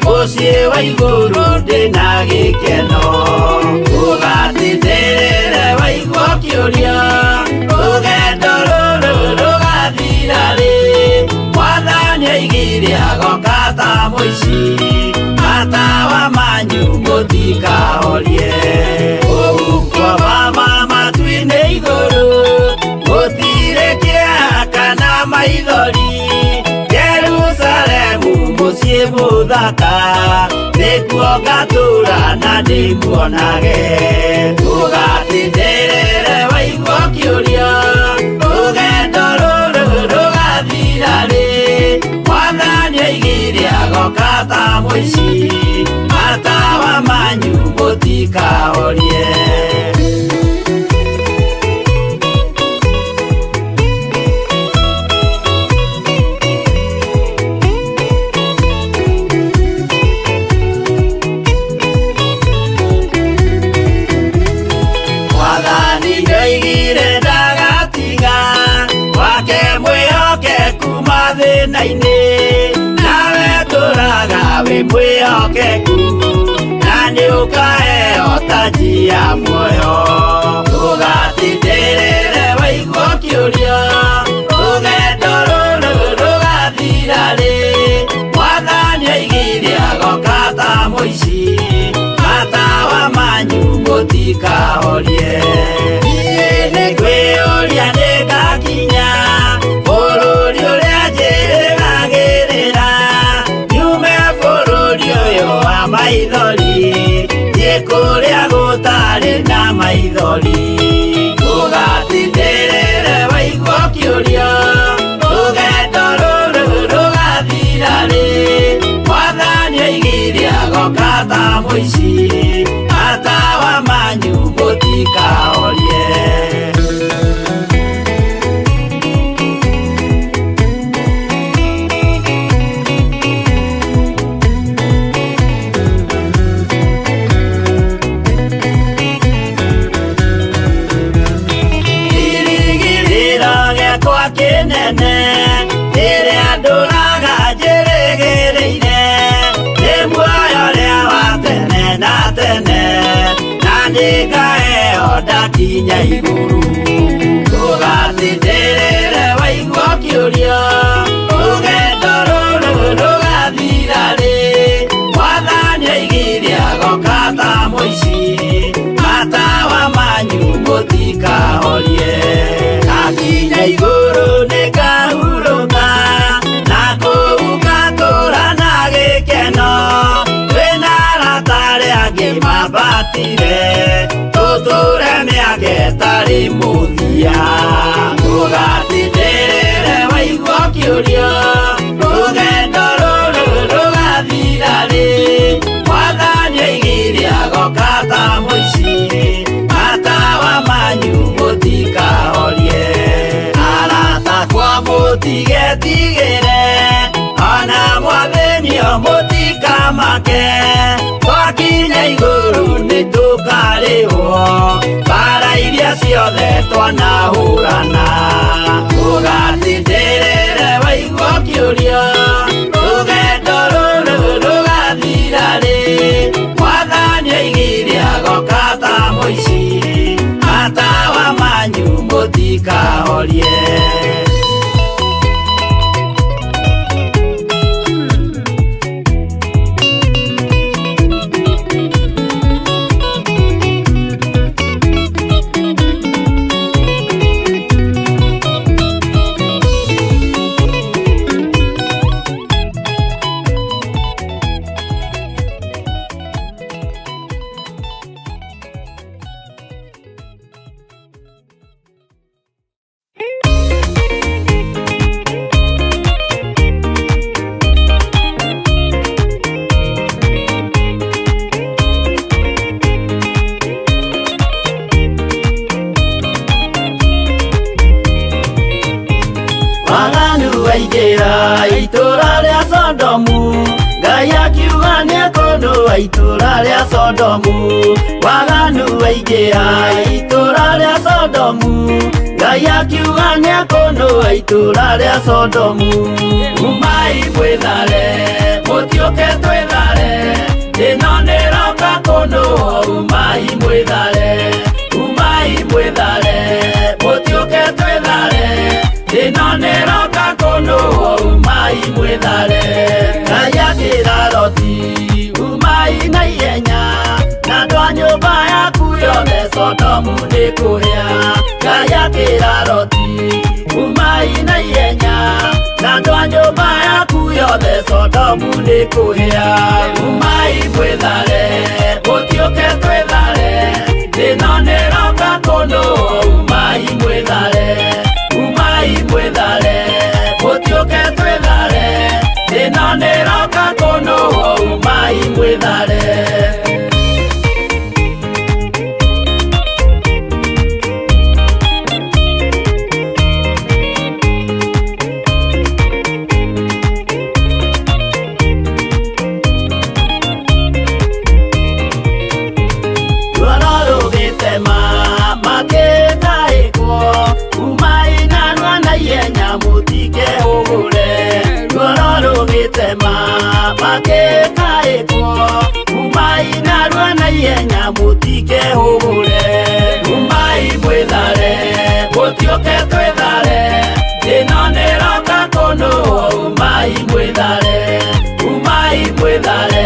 mũciĩ wa igũrũ ndĩna gĩkeno ũgatindĩrĩre waigua ũkĩũrio rũgendo rũrũ rũgathira rĩ mwathani oigire agoka ta mũici matawa manyu mũtikahorie ũgukwo mama matu-inĩ igũrũ gũtirĩ kĩeha kana maithori Jerusalemu mũciĩ mũthaka nĩkuo ngatũũra na ndĩmuonage ũgatindĩrĩre waigua ũkĩũrio rũgendo rũrũ rũgathira rĩ mwathani oigire agoka ta mũici matawa manyu mũtikahorie nawe tũraga wĩ mwĩhokeku na nĩũkaheo taji ya muoyo ũgatindĩrĩre waigua ũkĩũrio rũgendo rũrũ rũgathira rĩ mwathani oigire agoka ta mũici matawa manyu mũtikahorie niĩ nĩngwĩyũria nĩngakinya bũrũri ũrĩa njĩrĩgagĩrĩra nyume bũrũri ũyũ wa maithori thiĩ kũrĩa gũtarĩ na maithori ũgatindĩrĩre waigua ũkĩũrio rũgendo rũrũ rũgathira rĩ mwathani oigire agoka ta mũici matawa manyu mũtikahorie kĩnene rĩrĩa ndũraga njĩrĩgĩrĩire nĩ muoyo ũrĩa wa tene na tene na nĩngaheo ndakinya igũrũ ũgatindĩrĩre waigua ũkĩũrio rũgendo rũrũ rũgathira rĩ mwathani oigire agoka ta mũici matawa manyu mũtikahorie ngakinya igũrũ nĩngahurũka na kũu ngatũũra na gĩkeno twĩna arata arĩa angĩ mambatire tũtũũre mĩaka ĩtarĩ mũthia ũgatindĩrĩre waigua ũkĩũrio rũgendo rũrũ rũgathira rĩ mwathani oigire agoka ta mũici matawa manyu mũtikahorie arata kwa mũtigetigĩre ona mwathenio mũtikamake twakinya igũrũ nĩtũkarĩhwo bara iria ciothe twanahũrana ũgatindĩrĩre wa itũra rĩa Sodomu, waganu waingĩha itũra rĩa Sodomu, Ngai akiuga nĩakũnũa itũra rĩa Sodomu. Umai mwĩthare, mũtiũke twĩthare, ĩno nĩroka kũnũa. Umai mwĩthare, umai mwĩthare, mũtiũke twĩthare, ĩno nĩroka kũnũa. Umai mwĩthare. Ngai akĩra Loti, umai na ihenya, na andũ a nyũmba yaku yothe Sodomu nĩkũhĩa. Ngai akĩra Loti, umai na ihenya, na andũ a nyũmba yaku yothe Sodomu nĩkũhĩa. Umai mwĩthare, mũtiũke twĩthare, ĩno nĩroka kũnũa. Umai mwĩthare, umai mwĩthare, mũtiũke twĩthare, ĩno nĩroka kũnũa. Umai mwĩthare. Umai mwĩthare, mũtiũke twĩthare, ĩno nĩroka kũnũa. Umai mwĩthare, umai mwĩthare,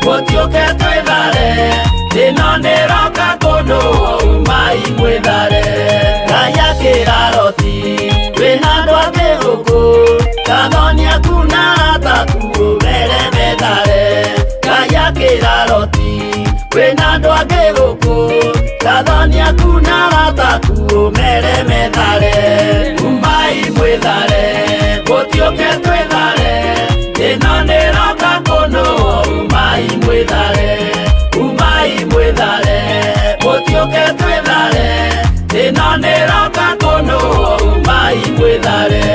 mũtiũke twĩthare, ĩno nĩroka kũnũa. Umai mwĩthare. Ngai akĩra Loti, wĩna andũ angĩ gũkũ, Gathoni aku na arataku ũmere methare. Ngai akĩra Loti, wĩna andũ angĩ gũkũ, Gathoni aku na arataku ũmere methare. Umai mwĩthare, mũtiũke twĩthare, ĩno nĩroka kũnũa. Umai mwĩthare, umai mwĩthare, mũtiũke twĩthare, ĩno nĩroka kũnũa. Umai mwĩthare.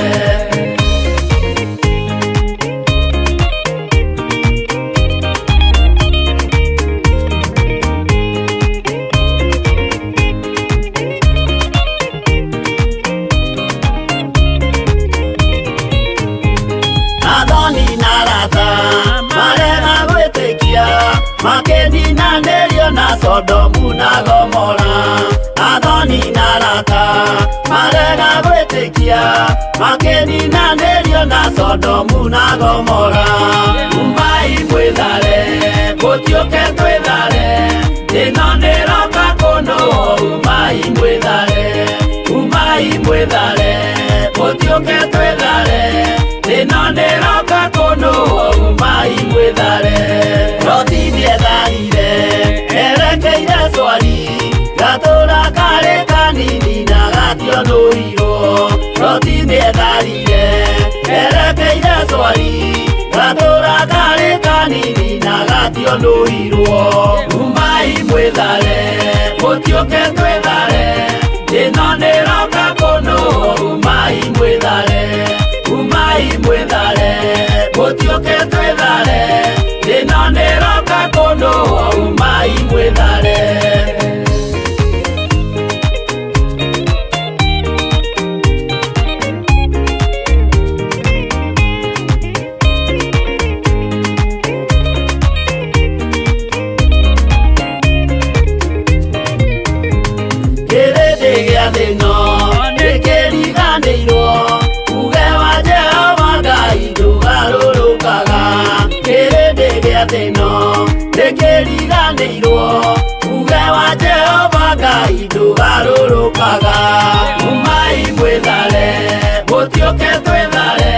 Makĩninanĩrio na Sodomu na Gomora. Athoni na arata marega gwĩtĩkia, makĩninanĩrio na Sodomu na Gomora. Umai mwĩthare, mũtiũke twĩthare, ĩno nĩroka kũnũa. Umai mwĩthare, umai mwĩthare, mũtiũke twĩthare, ĩno nĩroka kũnũa. Umai mwĩthare. Loti nĩetharire, erekeire Zoari, gatũra karĩ kanini na gationũirwo. Loti nĩetharire, erekeire Zoari, gatũra karĩ kanini na gationũirwo. Umai mwĩthare, mũtiũke twĩthare, ĩno nĩroka kũnũa. Umai mwĩthare, umai mwĩthare, mũtiũke twĩthare, ĩno nĩroka kũnũa. Umai mwĩthare. Kĩrĩndĩ gĩa thĩ ĩno nĩkĩriganĩirwo, uge wa Jehova Ngai ndũgarũrũkaga. Kĩrĩndĩ gĩa thĩ ĩno nĩkĩriganĩirwo, uge wa Jehova Ngai ndũgarũrũkaga. Umai mwĩthare, mũtiũke twĩthare,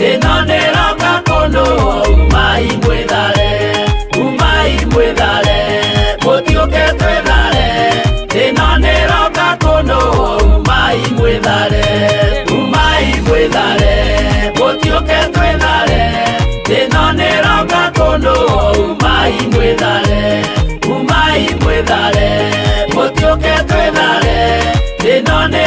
ĩno nĩroka kũnũa. Umai mwĩthare, umai mwĩthare, mũtiũke twĩthare, ĩno nĩroka kũnũa. Umai mwĩthare, umai mwĩthare, mũtiũke twĩthare, ĩno nĩroka kũnũa. Umai mwĩthare, umai mwĩthare, mũtiũke twĩthare, ĩno nĩ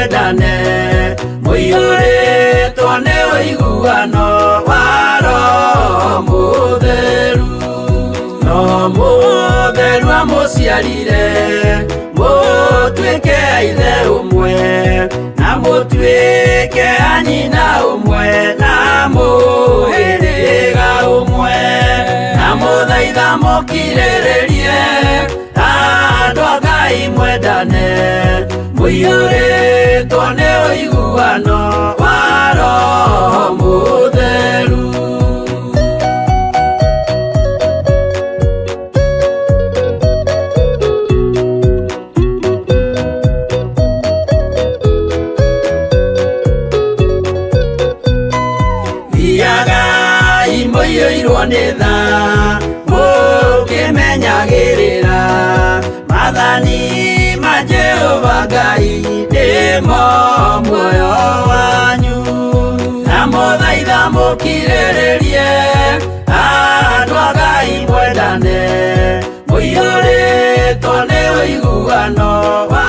mwendane mũiyũrĩtwo nĩ ũiguano wa Roho Mũtheru. Roho Mũtheru amũciarire mũtuĩke a ithe ũmwe na mũtuĩke a nyina ũmwe na mũhĩrĩga ũmwe, na mũthaitha mũkirĩrĩrie andũ a Ngai mwendane mũiyũrĩtwo nĩ ũiguano wa Roho Mũtheru. Thiagai mũiyũirwo nĩ tha mũkĩmenyagĩrĩra mathani ma Jehova Ngai nĩmo muoyo wanyu, na mũthaitha mũkirĩrĩrie andũ a Ngai mwendane mũiyũrĩtwo nĩ ũiguano wa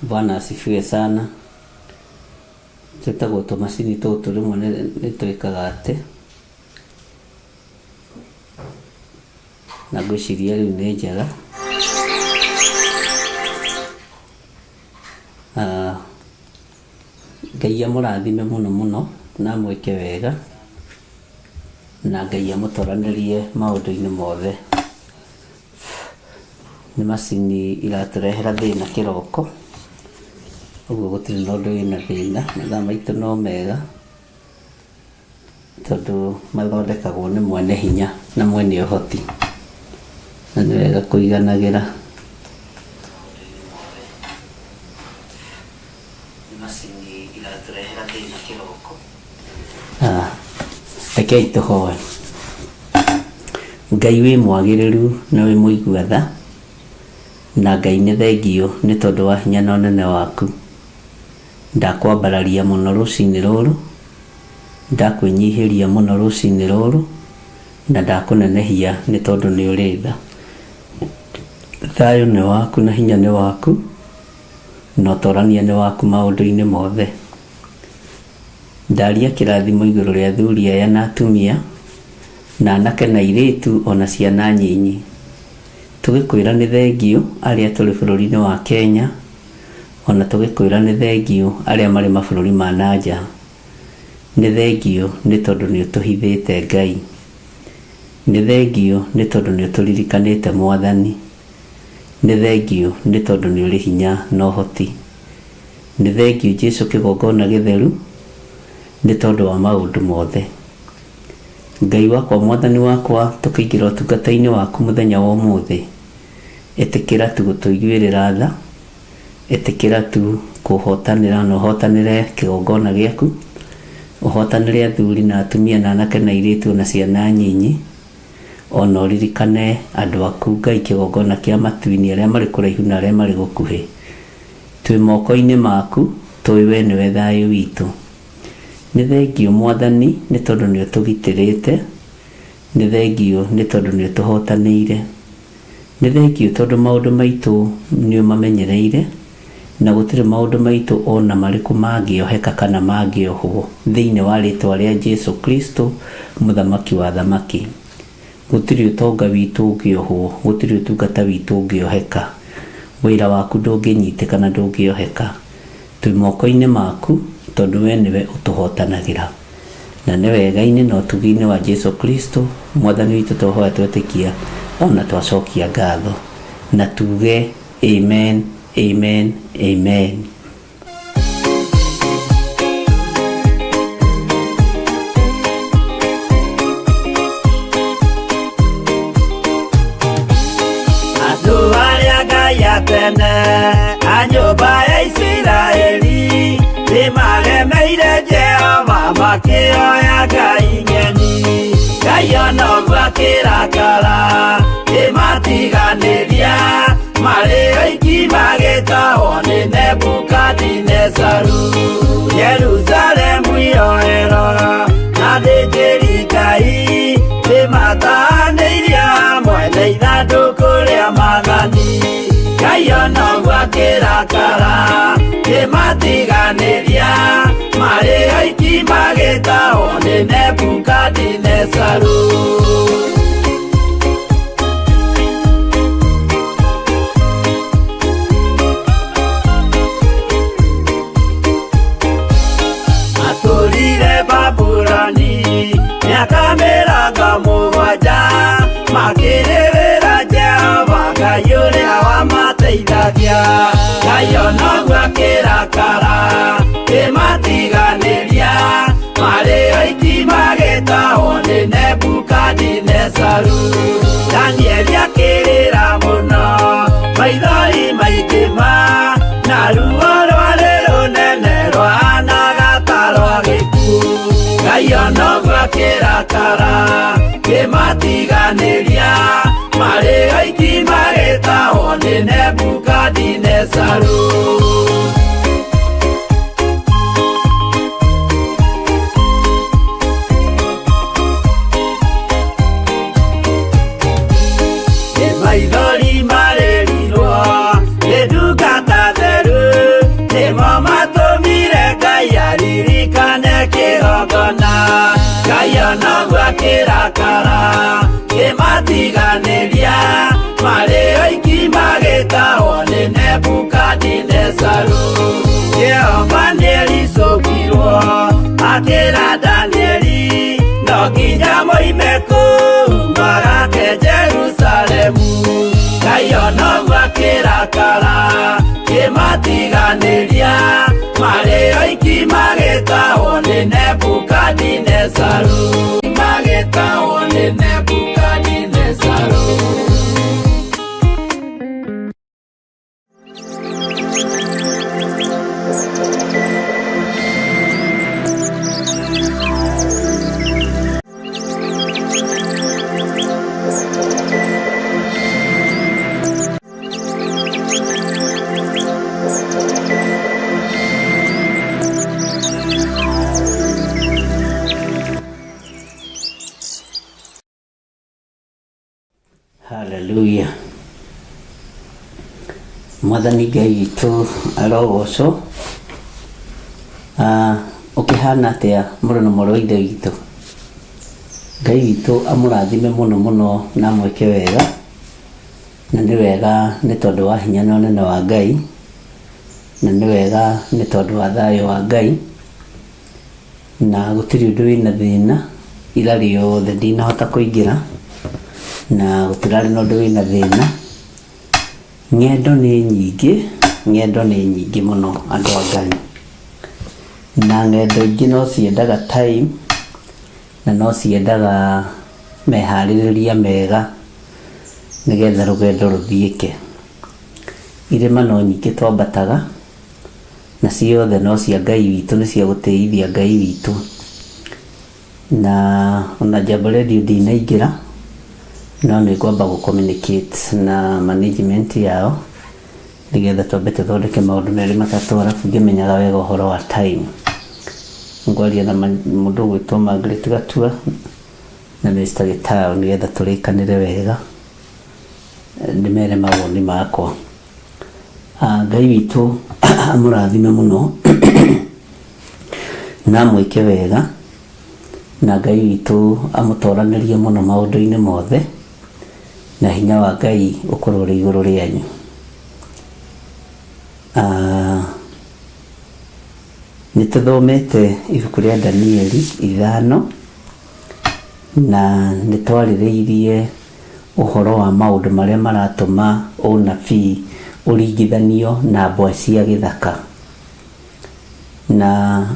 Bwana asifiwe sana. Twĩtagwo tũmacini tũtũ rĩmwe nĩ twĩkaga atĩ, na ngwĩciria rĩu nĩ njega. Ngai amũrathime mũno mũno na mwĩke wega, na Ngai amũtũranĩrie maũndũ-inĩ mothe. Nĩ macini iratũrehera thĩna kĩroko, ũguo gũtirĩ na ũndũ wĩna thĩna, mathaa maitũ no mega tondũ mathondekagwo nĩ mwene hinya na mwene ũhoti, na nĩ wega kũiganagĩra. Macini iratũrehera thĩna kĩroko. Rekei tũhoe. Ngai wĩ mwagĩrĩru na wĩ mũigua tha, na Ngai nĩ thengio nĩ tondũ wa hinya na ũnene waku. Ndakwambararia mũno rũcinĩ rũrũ, ndakwĩnyihĩria mũno rũcinĩ rũrũ, na ndakũnenehia nĩ tondũ nĩ ũrĩ tha. Thayũ nĩ waku na hinya nĩ waku, na ũtorania nĩ waku maũndũ-inĩ mothe. Ndaria kĩrathimo igũrũ rĩa athuri aya na atumia, na anake na airĩtu ona ciana nyinyi. Tũgĩkwĩra nĩ thengio arĩa tũrĩ bũrũri-inĩ wa Kenya, ona tũgĩkwĩra nĩ thengio arĩa marĩ mabũrũri ma nanja. Nĩ thengio nĩ tondũ nĩ ũtũhithĩte Ngai. Nĩ thengio nĩ tondũ nĩ ũtũririkanĩte Mwathani. Nĩ thengio nĩ tondũ nĩ ũrĩ hinya na ũhoti. Nĩ thengio Jesũ kĩgongona gĩtheru nĩ tondũ wa maũndũ mothe. Ngai wakwa Mwathani wakwa, tũkĩingĩra ũtungata-inĩ waku mũthenya wa ũmũthĩ, ĩtĩkĩra tu gũtũiguĩrĩra tha, ĩtĩkĩra tu kũhotanĩra na ũhotanĩre kĩgongona gĩaku, ũhotanĩre athuri na atumia na anake na airĩtu na ciana nyinyi, ona uririkane andu aku Ngai kigongona kia matuini aria mari kuraihu na aria mari gukuhi. Twi moko-ini maku, twi we niwe thayu witu. Ni thengio Mwathani ni tondu ni utugitirite, ni thengio ni tondu ni utuhotaniire, ni thengio tondu maundu maitu ni umamenyereire, na gutire maundu maitu ona mariku mangioheka kana mangiohwo thiini wa ritwa ria Jesu Kristo muthamaki wa thamaki. Gutire utonga witu ungiohwo, gutire utungata witu ungioheka, wira waku ndunginyitĩka na ndungioheka. Twi moko-ini maku tondu we niwe utuhotanagira, na ni wega-ini na utugi-ini wa Jesu Kristo Mwathani witu twahoya twetikia ona twacokia ngatho na tuge amen, amen, amen. Andu aria Ngai atene a nyumba ya Isiraeli nimagemeire Jehova makioya Ngai ng'eni. Ngai ona ũguo akĩrakara kĩmatiganĩria marĩ oiki magĩtahwo nĩ Nebukadinezaru. Jerusalemu iroero na thĩnjĩri Ngai nĩmatahanĩirie hamwe na ithandũkũ rĩa Mwathani. Ngai ona ũguo akĩrakara kĩmatiganĩria marĩ oiki magĩtahwo nĩ Nebukadinezaru. Atũrire Babuloni miaka mĩrongo mũgwanja makĩrĩrĩra Jehova Ngai ũrĩa wamateithagia. Ngai ona ũguo akĩrakara kĩmatiganĩria marĩ oiki magĩtahwo nĩ Nebukadinezaru. Danieli akĩrĩra mũno maithori maingĩ na ruo rwarĩ rũnene rwahanaga ta rwa gĩkuũ. Ngai ona ũguo akĩrakara kĩmatiganĩria marĩ oiki magĩtahwo nĩ Nebukadinezaru. Maithori marĩrirwo nĩ ndungata theru, nĩmo matũmire Ngai aririkane kĩgongona. Ngai ona ũguo akĩrakara kĩmatiganĩria marĩ oiki magĩtahwo nĩ Nebukadinezaru. Jehova nĩericũkirwo akĩra Danieli no nginya moime kũu magake Jerusalemu. Ngai ona ũguo akĩrakara kĩmatiganĩria marĩ oiki magĩtahwo nĩ Nebukadinezaru. Magĩtahwo nĩ Nebukadinezaru. Hallelujah. Mwathani Ngai witũ arogocwo. Ũkĩhana atĩa mũrũ na mũrũ wa ithe witũ? Ngai witũ amũrathime mũno mũno na mwĩke wega, na nĩ wega nĩ tondũ wa hinya na ũnene wa Ngai, na nĩ wega nĩ tondũ wa thayũ wa Ngai, na gũtirĩ ũndũ wĩna thĩna. Ira rĩothe ndinahota kũingĩra na gũtirarĩ na ũndũ wĩna thĩna. Ng'endo nĩ nyingĩ mũno andũ a Ngai, na ng'endo ingĩ no ciendaga time na no ciendaga meharĩrĩria mega nĩgetha rũgendo rũthiĩke. Irĩma no nyingĩ twambataga na ciothe no cia Ngai witũ, nĩ cia gũtĩithia Ngai witũ. Na ona Jambo Radio ndinaingĩra no nĩ ngwamba gũ-communicate na management yao nĩgetha twambe tũthondeke maũndũ merĩ matatũ, arabu ngĩmenyaga wega ũhoro wa time. Ngwaria na mũndũ ũgwĩtwo Margaret Gatua na Mr. Gĩtaũ nĩgetha tũrĩkanĩre wega, ndĩmere mawoni makwa. Ngai witũ amũrathime mũno na amwĩke wega, na Ngai witũ amũtoranĩrie mũno maũndũ-inĩ mothe, na hinya wa Ngai ũkorwo ũrĩ igũrũ rĩanyu. Nĩtũthomete ibuku rĩa Danieli 5 na nĩtwarĩrĩirie ũhoro wa maũndũ marĩa maratũma ũnabii ũringithanio na mbwe cia gĩthaka, na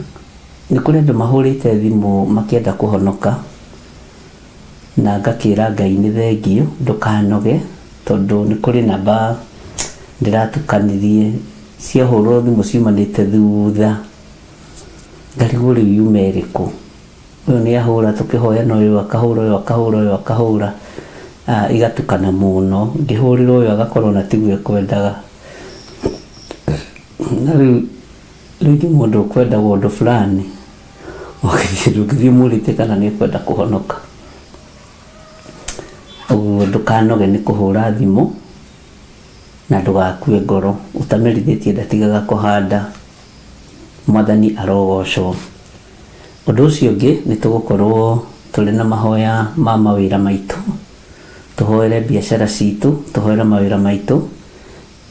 nĩ kũrĩ andũ mahũrĩte thimũ makĩenda kũhonoka, na ngakĩra Ngai nĩ thengio, ndũkanoge tondũ nĩ kũrĩ namba ndĩratukanirie ciahũrwo thimũ ciumanĩte thutha, ngarigwo rĩu yuma ĩrĩkũ. Ũyũ nĩahũra tũkĩhoya na ũyũ akahũra, ũyũ akahũra, ũyũ akahũra, igatukana mũno. Ngĩhũrĩra ũyũ agakorwo na tiguo ekwendaga, na rĩu mũndũ ũkwendaga ũndũ fulani ndũngĩthiĩ mũrĩte kana nĩekwenda kũhonoka. Ũguo ndũkanoge nĩ kũhũra thimũ na ndũgakue ngoro, ũtamerithĩtie ndatigaga kũhanda. Mwathani arogocwo. Ũndũ ũcio ũngĩ nĩtũgũkorwo tũrĩ na mahoya ma mawĩra maitũ, tũhoere biacara citũ, tũhoere mawĩra maitũ.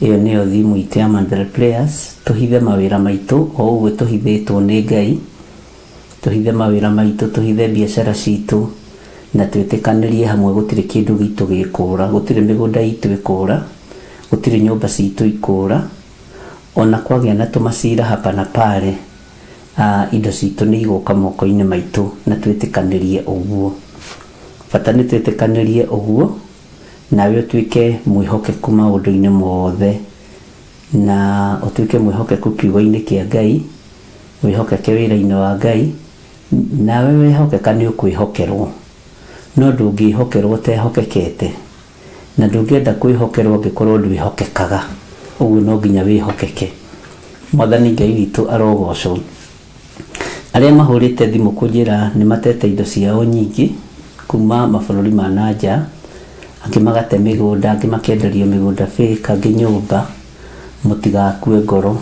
Ĩyo nĩyo thimũ itũ ya Mandela Players. Tũhithe mawĩra maitũ o ũguo tũhithĩtwo nĩ Ngai, tũhithe mawĩra maitũ, tũhithe biacara citũ, na twĩtĩkanĩrie hamwe gũtirĩ kĩndũ gitũ gĩkũra, gũtirĩ mĩgũnda itũ ĩkũra, gũtirĩ nyũmba citũ ikũra, ona kwagĩa na tũmacira hapa na pale, indo citũ nĩ igũka moko-inĩ maitũ, na twĩtĩkanĩrie ũguo. Bata nĩ twĩtĩkanĩrie ũguo, nawe ũtuĩke mwĩhokeku maũndũ-inĩ mothe, na ũtuĩke mwĩhokeku kiugo-inĩ kĩa Ngai, wĩhokeke wĩra-inĩ wa Ngai, nawe wehokeka nĩ ũkwĩhokerwo. No ndũngĩhokerwo ũtehokekete, na ndũngĩenda kwĩhokerwo ũngĩkorwo ndwĩhokekaga. Ũguo no nginya wĩhokeke. Mwathani Ngai witũ arogocwo. Arĩa mahũrĩte thimũ kũnjĩra nĩ matete indo ciao nyingĩ kuma mabũrũri ma nanja, angĩ magate mĩgũnda, angĩ makenderio mĩgũnda fake, angĩ nyũmba, mũtigakue ngoro,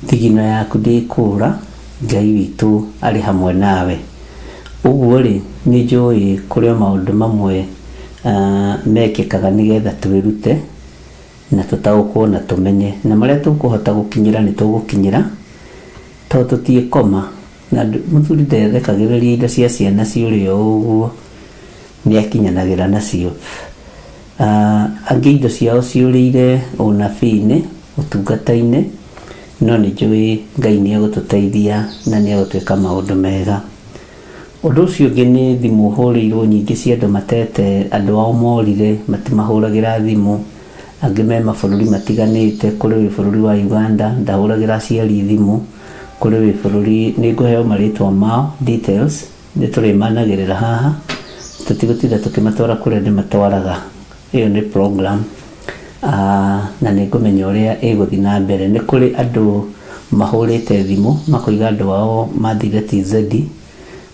thigino yaku ndĩkũra, Ngai witũ arĩ hamwe nawe. Ũguo rĩ, nĩ njũĩ kũrĩ maũndũ mamwe mekĩkaga nĩgetha twĩrute na tũtaũkwo na tũmenye, na marĩa tũkũhota gũkinyĩra nĩ tũgũkinyĩra, tondũ tũtiĩkoma. Na mũthuri ndethekagĩrĩria indo cia ciana ciũrĩa ũguo, nĩakinyanagĩra nacio. Angĩ indo ciao ciũrĩire ũnabii-inĩ, ũtungata-inĩ, no nĩ njũĩ Ngai nĩegũtũteithia na nĩegũtwĩka maũndũ mega. Ũndũ ũcio ũngĩ nĩ thimũ hũrĩirwo nyingĩ cia andũ matete, andũ ao morire, matimahũragĩra thimũ, angĩ me mabũrũri matiganĩte. Kũrĩ wĩ bũrũri wa Uganda ndahũragĩra aciari thimũ, kũrĩ wĩ bũrũri, nĩngũheo marĩtwa mao details, nĩtũrĩmanagĩrĩra haha, tũtigũtinda tũkĩmatwara kũrĩa ndĩmatwaraga. Ĩyo nĩ program, na nĩngũmenya ũrĩa ĩgũthiĩ na mbere. Nĩ kũrĩ andũ mahũrĩte thimũ makoiga andũ ao mathire TZ,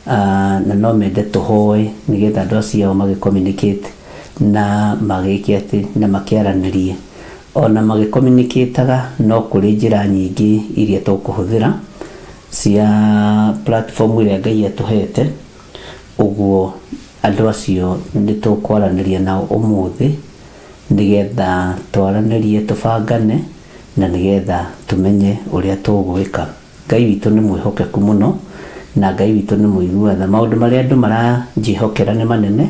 na no mende tũhoe nĩgetha andũ acio magĩ-communicate na magĩke atĩ na makĩaranĩrie. Ona magĩ-communicate-aga no kũrĩ njĩra nyingĩ iria tũkũhũthĩra cia platform ĩrĩa Ngai atũhete. Ũguo andũ acio nĩ tũkwaranĩria nao ũmũthĩ nĩgetha twaranĩrie, tũbangane, na nĩgetha tũmenye ũrĩa tũgwĩka. Ngai witũ nĩ mwĩhokeku mũno, na Ngai witũ nĩ mũiguana. Maũndũ marĩa andũ maranjĩhokera nĩ manene,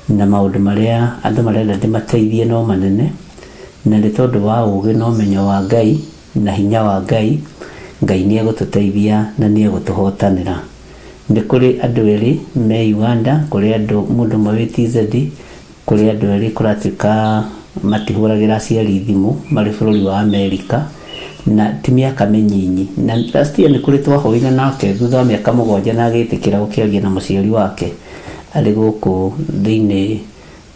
na maũndũ marĩa andũ marenda ndĩmateithie no manene, na nĩ tondũ wa ũũgĩ na ũmenyo wa Ngai na hinya wa Ngai, Ngai nĩegũtũteithia na nĩegũtũhotanĩra. Nĩ kũrĩ andũ erĩ me Uganda, kũrĩ andũ mũndũ ũmwe wĩ TZ, kũrĩ andũ erĩ kũratuĩka matihũragĩra aciari thimũ marĩ bũrũri wa Amerika, na ti mĩaka mĩnyinyi. Na last year nĩ kũrĩ twahoire nake thutha wa mĩaka 7 na agĩtĩkĩra gũkĩaria na mũciari wake arĩ gũkũ thĩinĩ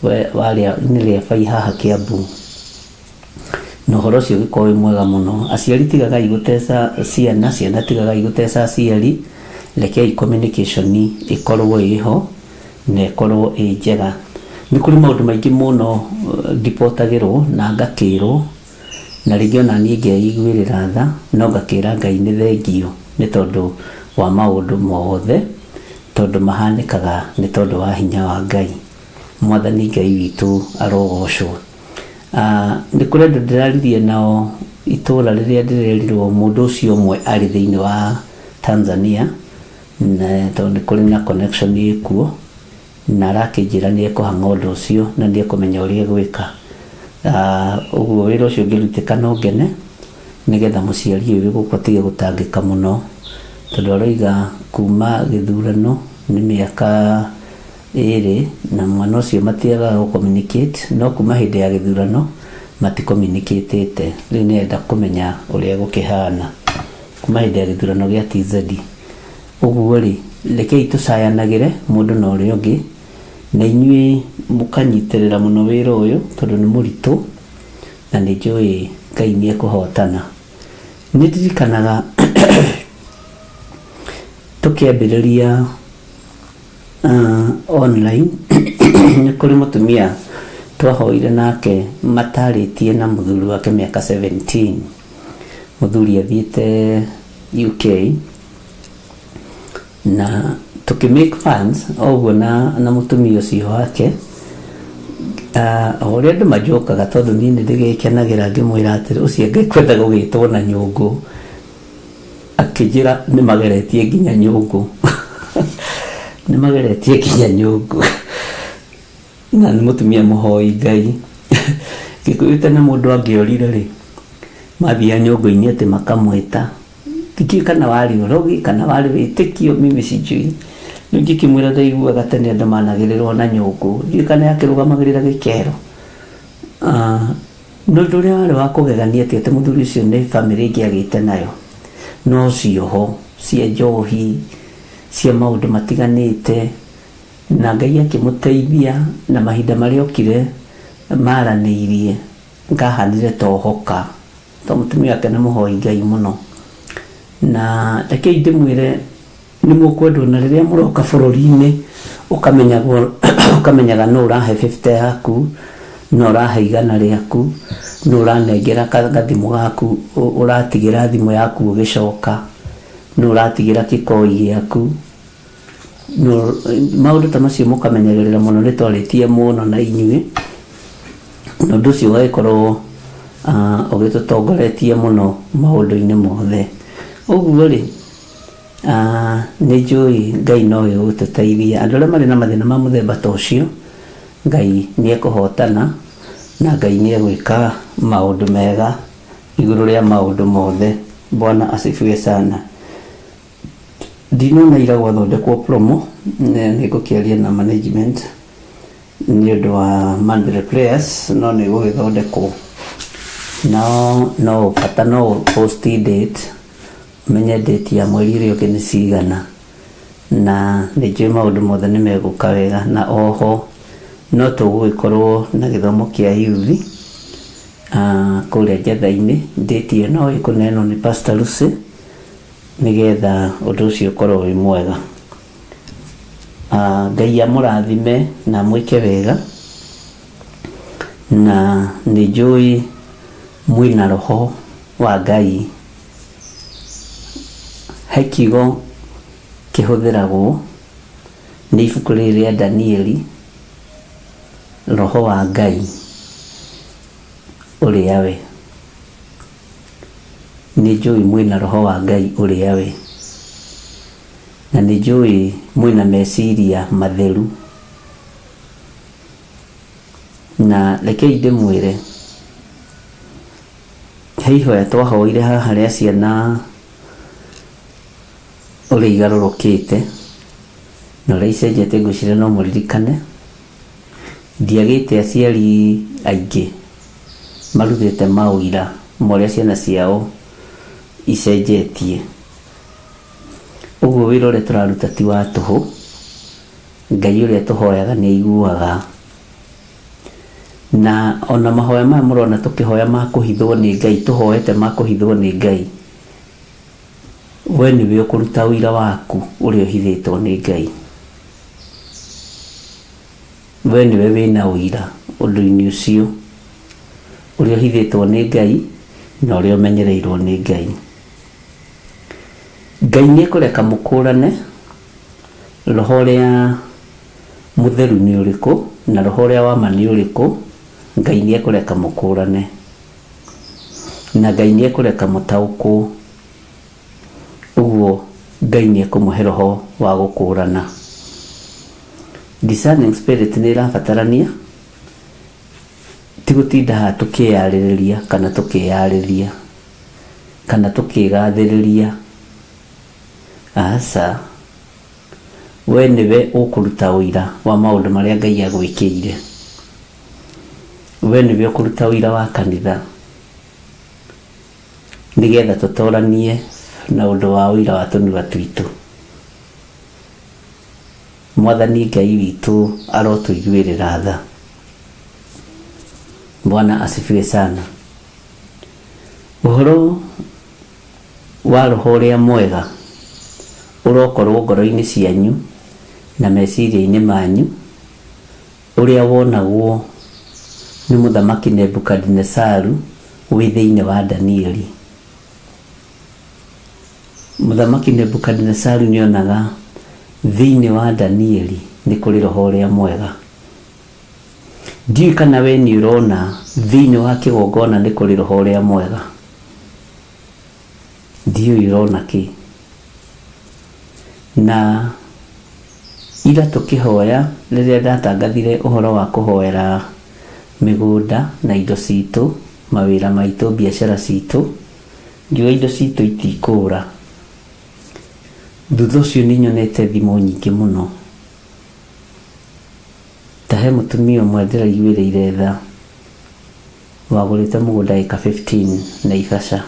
warĩa nĩ rĩa bai haha Kiambu, na ũhoro ũcio ũgĩkorwo wĩ mwega mũno. Aciari tigagai gũteca ciana, ciana tigagai gũteca aciari, rekei communication ĩkorwo ĩho na ĩkorwo ĩ njega. Nĩ kũrĩ maũndũ maingĩ mũno ndipotagĩrwo na ngakĩrwo, na rĩngĩ ona niĩ ngeiguĩrĩra tha, no ngakĩra Ngai nĩ thengio nĩ tondũ wa maũndũ mothe, tondũ mahanĩkaga nĩ tondũ wa hinya wa Ngai. Mwathani Ngai witũ arogocwo. Nĩ kũrĩ andũ ndĩraririe nao itũra rĩrĩa ndĩrerirwo mũndũ ũcio ũmwe arĩ thĩinĩ wa Tanzania, na tondũ nĩ kũrĩ na connection ĩkuo, na arakĩnjĩra nĩ ekũhang'a ũndũ ũcio na nĩ ekũmenya ũrĩa egwĩka. Ũguo wĩra ũcio ũngĩrutĩka no ngene, nĩgetha mũciari ũyũ gũkũ atige gũtangĩka mũno, tondũ aroiga kuma gĩthurano nĩ mĩaka 2 na mwana ũcio matiagaga gũ-communicate, no kuma hĩndĩ ya gĩthurano mati-communicate-ĩte. Rĩu nĩenda kũmenya ũrĩa gũkĩhana kuma hĩndĩ ya gĩthurano gĩa TZ. Ũguo rĩ, rekei tũcayanagĩre mũndũ na ũrĩa ũngĩ, na inyuĩ mũkanyitĩrĩra mũno wĩra ũyũ tondũ nĩ mũritũ, na nĩ njũĩ Ngai nĩ ekũhotana. Nĩ ndirikanaga tũkĩambĩrĩria online nĩ kũrĩ mũtumia twahoire nake matarĩtie na mũthuri wake mĩaka 17. Mũthuri athiĩte UK na tukimake fans oguo na mũtumia ũcio wake. Ũrĩa andũ majokaga tondũ niĩ nĩ ndĩgĩkenagĩra ngĩmwĩra atĩrĩ ũcio angĩkwenda gũgĩtwo na nyũngũ, akĩnjĩra nĩ mageretie nginya nyũngũ nĩ mageretie nginya nyũngũ, na nĩ mũtumia mũhoi Ngai. Gĩkũyũ na mũndũ angĩorire rĩ, mathiaga nyũngũ-inĩ atĩ makamwĩta, tikio kana warĩ ũrogi kana warĩ wĩtĩkio, mimi sijui. Rĩu ngĩkĩmwĩra ndaiguaga tene andũ managĩrĩrwo na nyũngũ, ndiũĩ kana akĩrũgamagĩrĩra gĩkero. No ũndũ ũrĩa warĩ wa kũgegania atĩ mũthuri ũcio nĩ bamĩrĩ ĩngĩ agĩte nayo, no cioho cia njohi, cia maũndũ matiganĩte, na Ngai akĩmũteithia, na mahinda marĩa okire maranĩirie ngahanire tohoka, tondũ mũtumia wake nĩ mũhoi Ngai mũno. Na rekei ndĩmwĩre nĩ mũkwendwo, na rĩrĩa mũroka bũrũri-inĩ ũkamenyaga no ũrahe 50 yaku, no ũrahe 100 rĩaku, no ũranengera gathimũ gaku, ũratigĩra thimũ yaku ũgĩcoka, no ũratigĩra kĩkoi gĩaku. Maũndũ ta macio mũkamenyagĩrĩra mũno nĩ twarĩtie mũno na inyuĩ, na ũndũ ũcio ũgagĩkorwo ũgĩtũtongoretie mũno maũndũ-inĩ mothe. Ũguo rĩ, nĩ njũĩ Ngai no gũtũteithia. Andũ arĩa marĩ na mathĩna ma mũthemba ta ũcio, Ngai nĩ ekũhotana, na Ngai nĩ egwĩka maũndũ mega igũrũ rĩa maũndũ mothe. Bwana asifiwe sana. Ndinona ira gwathondekwo promo, nĩ ngũkĩaria na management nĩ ũndũ wa Monday prayers, no nĩ gũgĩthondekwo, no bata no post date, menye date ya mweri ũrĩa ũngĩ nĩ cigana, na nĩ njũĩ maũndũ mothe nĩ megũka wega. Na oho no tũgũgĩkorwo na gĩthomo kĩa youth kũrĩa Njatha-inĩ. Date ĩyo no ĩkũnenwo nĩ Pastor Lucy, nĩgetha ũndũ ũcio ũkorwo wĩ mwega. Ngai amũrathime na mwĩke wega, na nĩ njũĩ mwĩna roho wa Ngai. He kiugo kĩhũthĩragwo nĩ ibuku rĩrĩ rĩa Danieli, roho wa Ngai ũrĩa we. Nĩ njũĩ mwĩna roho wa Ngai ũrĩa we, na nĩ njũĩ mwĩna meciria matheru, na rekei ndĩmwĩre he ihoya twahoire haha rĩa ciana ũrĩa igarũrũkĩte na ũrĩa icenjetie, ngwĩciria no mũririkane. Ndiagĩte aciari aingĩ marutĩte maũira ma ũrĩa ciana ciao icenjetie. Ũguo wĩra ũrĩa tũraruta ti wa tũhũ. Ngai ũrĩa tũhoyaga nĩ aiguaga, na ona mahoya maya mũrona tũkĩhoya ma kũhithwo nĩ Ngai, tũhoete ma kũhithwo nĩ Ngai, we nĩwe ũkũruta ũira waku ũrĩa ũhithĩtwo nĩ Ngai. We nĩwe wĩna ũira ũndũ-inĩ ũcio ũrĩa ũhithĩtwo nĩ Ngai na ũrĩa ũmenyereirwo nĩ Ngai. Ngai nĩ ekũreka mũkũrane roho ũrĩa mũtheru nĩ ũrĩkũ na roho ũrĩa wa ma nĩ ũrĩkũ. Ngai nĩ ekũreka mũkũrane na Ngai nĩ ekũreka mũtaũkwo. Ũguo Ngai nĩ ekũmũhe roho wa gũkũrana. Discerning spirit nĩ ĩrabatarania, ti gũtinda haha tũkĩyarĩrĩria kana tũkĩyarĩria kana tũkĩgathĩrĩria. Aca, we nĩwe ũkũruta ũira wa maũndũ marĩa Ngai agwĩkĩire. We nĩwe ũkũruta ũira wa kanitha nĩgetha tũtoranie na ũndũ wa ũira wa tũnua twitũ. Mwathani Ngai witũ arotũiguĩrĩra tha. Bwana asifiwe sana. Ũhoro wa roho ũrĩa mwega ũrokorwo ngoro-inĩ cianyu na meciria-inĩ manyu, ũrĩa wonagwo nĩ mũthamaki Nebukadinezaru wĩ thĩinĩ wa Danieli. Mũthamaki Nebukadinezaru nĩonaga thĩinĩ wa Danieli nĩ kũrĩ roho ũrĩa mwega. Ndiũĩ kana we nĩ ũrona thĩinĩ wa kĩgongona nĩ kũrĩ roho ũrĩa mwega. Ndiũĩ ũrona kĩ. Na ira tũkĩhoya rĩrĩa ndatangathire ũhoro wa kũhoera mĩgũnda na indo citũ, mawĩra maitũ, biacara citũ, ngiuga indo citũ itikũra. Thutha ũcio nĩ nyonete thimũ nyingĩ mũno. Tahe mũtumia ũmwe ndĩraiguĩrĩire tha wagũrĩte mũgũnda ĩka 15 na Naivasha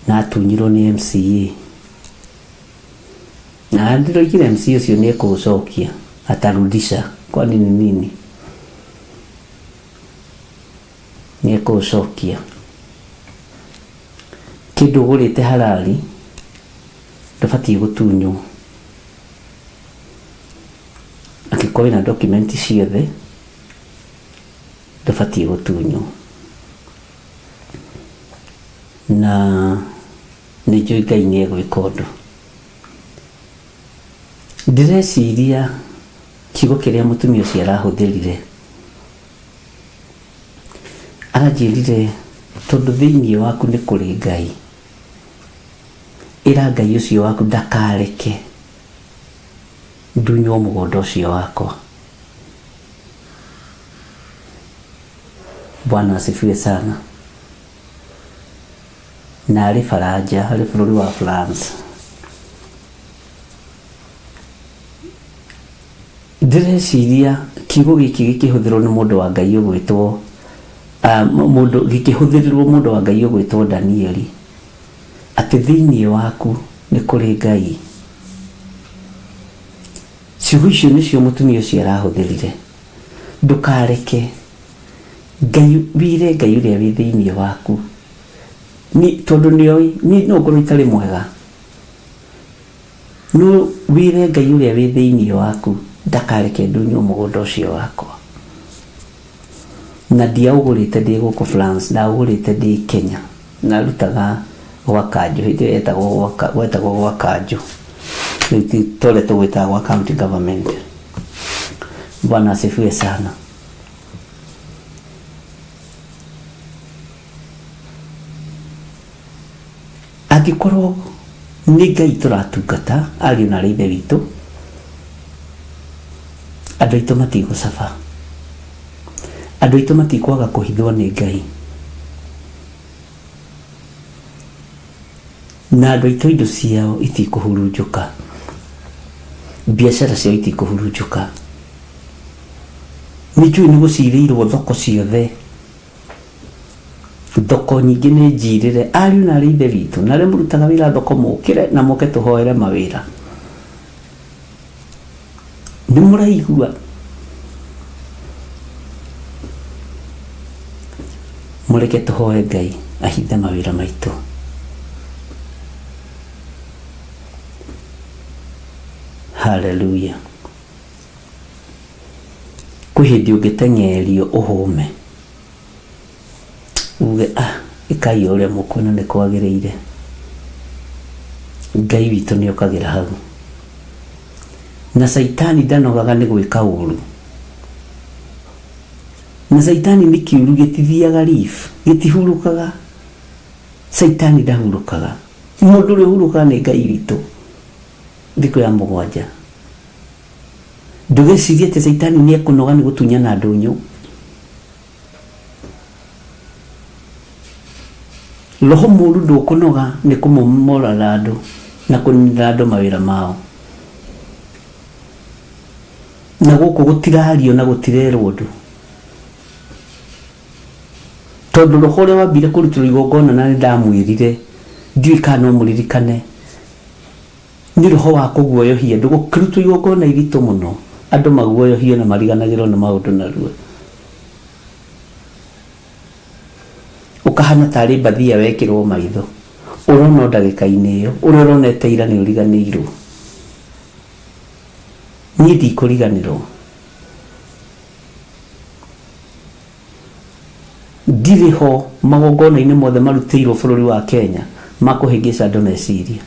na atunyirwo nĩ MCA, na ndĩroigire MCA ũcio nĩ ekũũcokia, atarudisha kwani nĩ nini, nĩ ekũũcokia. Kĩndũ ũgũrĩte halali ndũbatiĩ gũtunywo. Angĩkorwo na dokumenti ciothe ndũbatiĩ gũtunywo. Na nĩ njũĩ Ngai nĩ egwĩka ũndũ. Ndĩreciria kiugo kĩrĩa mũtumia ũcio arahũthĩrire, aranjĩrire tondũ thĩinĩ waku nĩ kũrĩ Ngai, ĩra Ngai ũcio waku ndakareke ndunywo mũgũnda ũcio wakwa. Bwana asifiwe sana. Na arĩ Faranja, arĩ bũrũri wa France. Ndĩreciria kiugo gĩkĩ gĩkĩhũthĩrwo nĩ mũndũ wa Ngai ũgwĩtwo gĩkĩhũthĩrĩrwo mũndũ wa Ngai ũgwĩtwo Danieli, atĩ thĩinĩ waku nĩ kũrĩ Ngai. Ciugo icio nĩcio mũtumia ũcio arahũthĩrire. Ndũkareke Ngai, wire Ngai ũrĩa wĩ thĩinĩ waku. Tondũ nĩoĩ no ngorwo itarĩ mwega, no wire Ngai ũrĩa wĩ thĩinĩ waku ndakareke ndunywo mũgũnda ũcio wakwa. Na ndiaũgũrĩte ndĩ gũkũ France, ndaũgũrĩte ndĩ Kenya, narutaga gwa Kanjũ, hĩndĩ ĩyo gwetagwo gwa Kanjũ, rĩu tũrĩa tũgwĩtaga gwa county government. Bwana asifiwe sana. Angĩkorwo nĩ Ngai tũratungata, ariũ na ithe witũ, andũ aitũ matigũcaba, andũ aitũ matikwaga kũhithwo nĩ Ngai, na andũ aitũ indo ciao itikũhurunjũka, biacara ciao itikũhurunjũka. Nĩnjũĩ nĩ gũcirĩirwo thoko ciothe, thoko nyingĩ nĩ njirĩre. Ariũ na ithe witũ, na arĩa mũrutaga wĩra thoko, mũkĩre na moke tũhoere mawĩra. Nĩ mũraigua Mureke tuhoe Ngai ahithe mawira maitu. Hallelujah. Kuhindi ungetengerio uhume uge ikai uria mukwona ni kwagiriire, Ngai witu ni okagira hau, na Saitani ndanogaga ni gwika uru, na Saitani ni kiuru gitithiaga life, gitihurukaga. Saitani ndahurukaga, mundu uri hurukaga ni Ngai witu. Thiko ya mugwanja ndugecirie ati Saitani ni ekunoga ni gutunyana ndunyu. Roho muru ndukunoga ni kumomora andu na kunira andu mawira mao, na guku gutirario na gutirerwo ndu, tondu roho uria wambire kurutwo igongona na ndamwirire ndiui kana muririkane ni roho wa kuguoyohia ndugukirutwo igongona iritu muno, andu maguoyohio na mariganagirwo na maundu naruo, ukahana tari bathia wekirwo maitho, urona ndagika-ini iyo uria uronete ira ni uriganirwo. Ni ndikuriganirwo, ndiriho magongona-ini mothe marutiirwo bururi wa Kenya makuhingica andu meciria,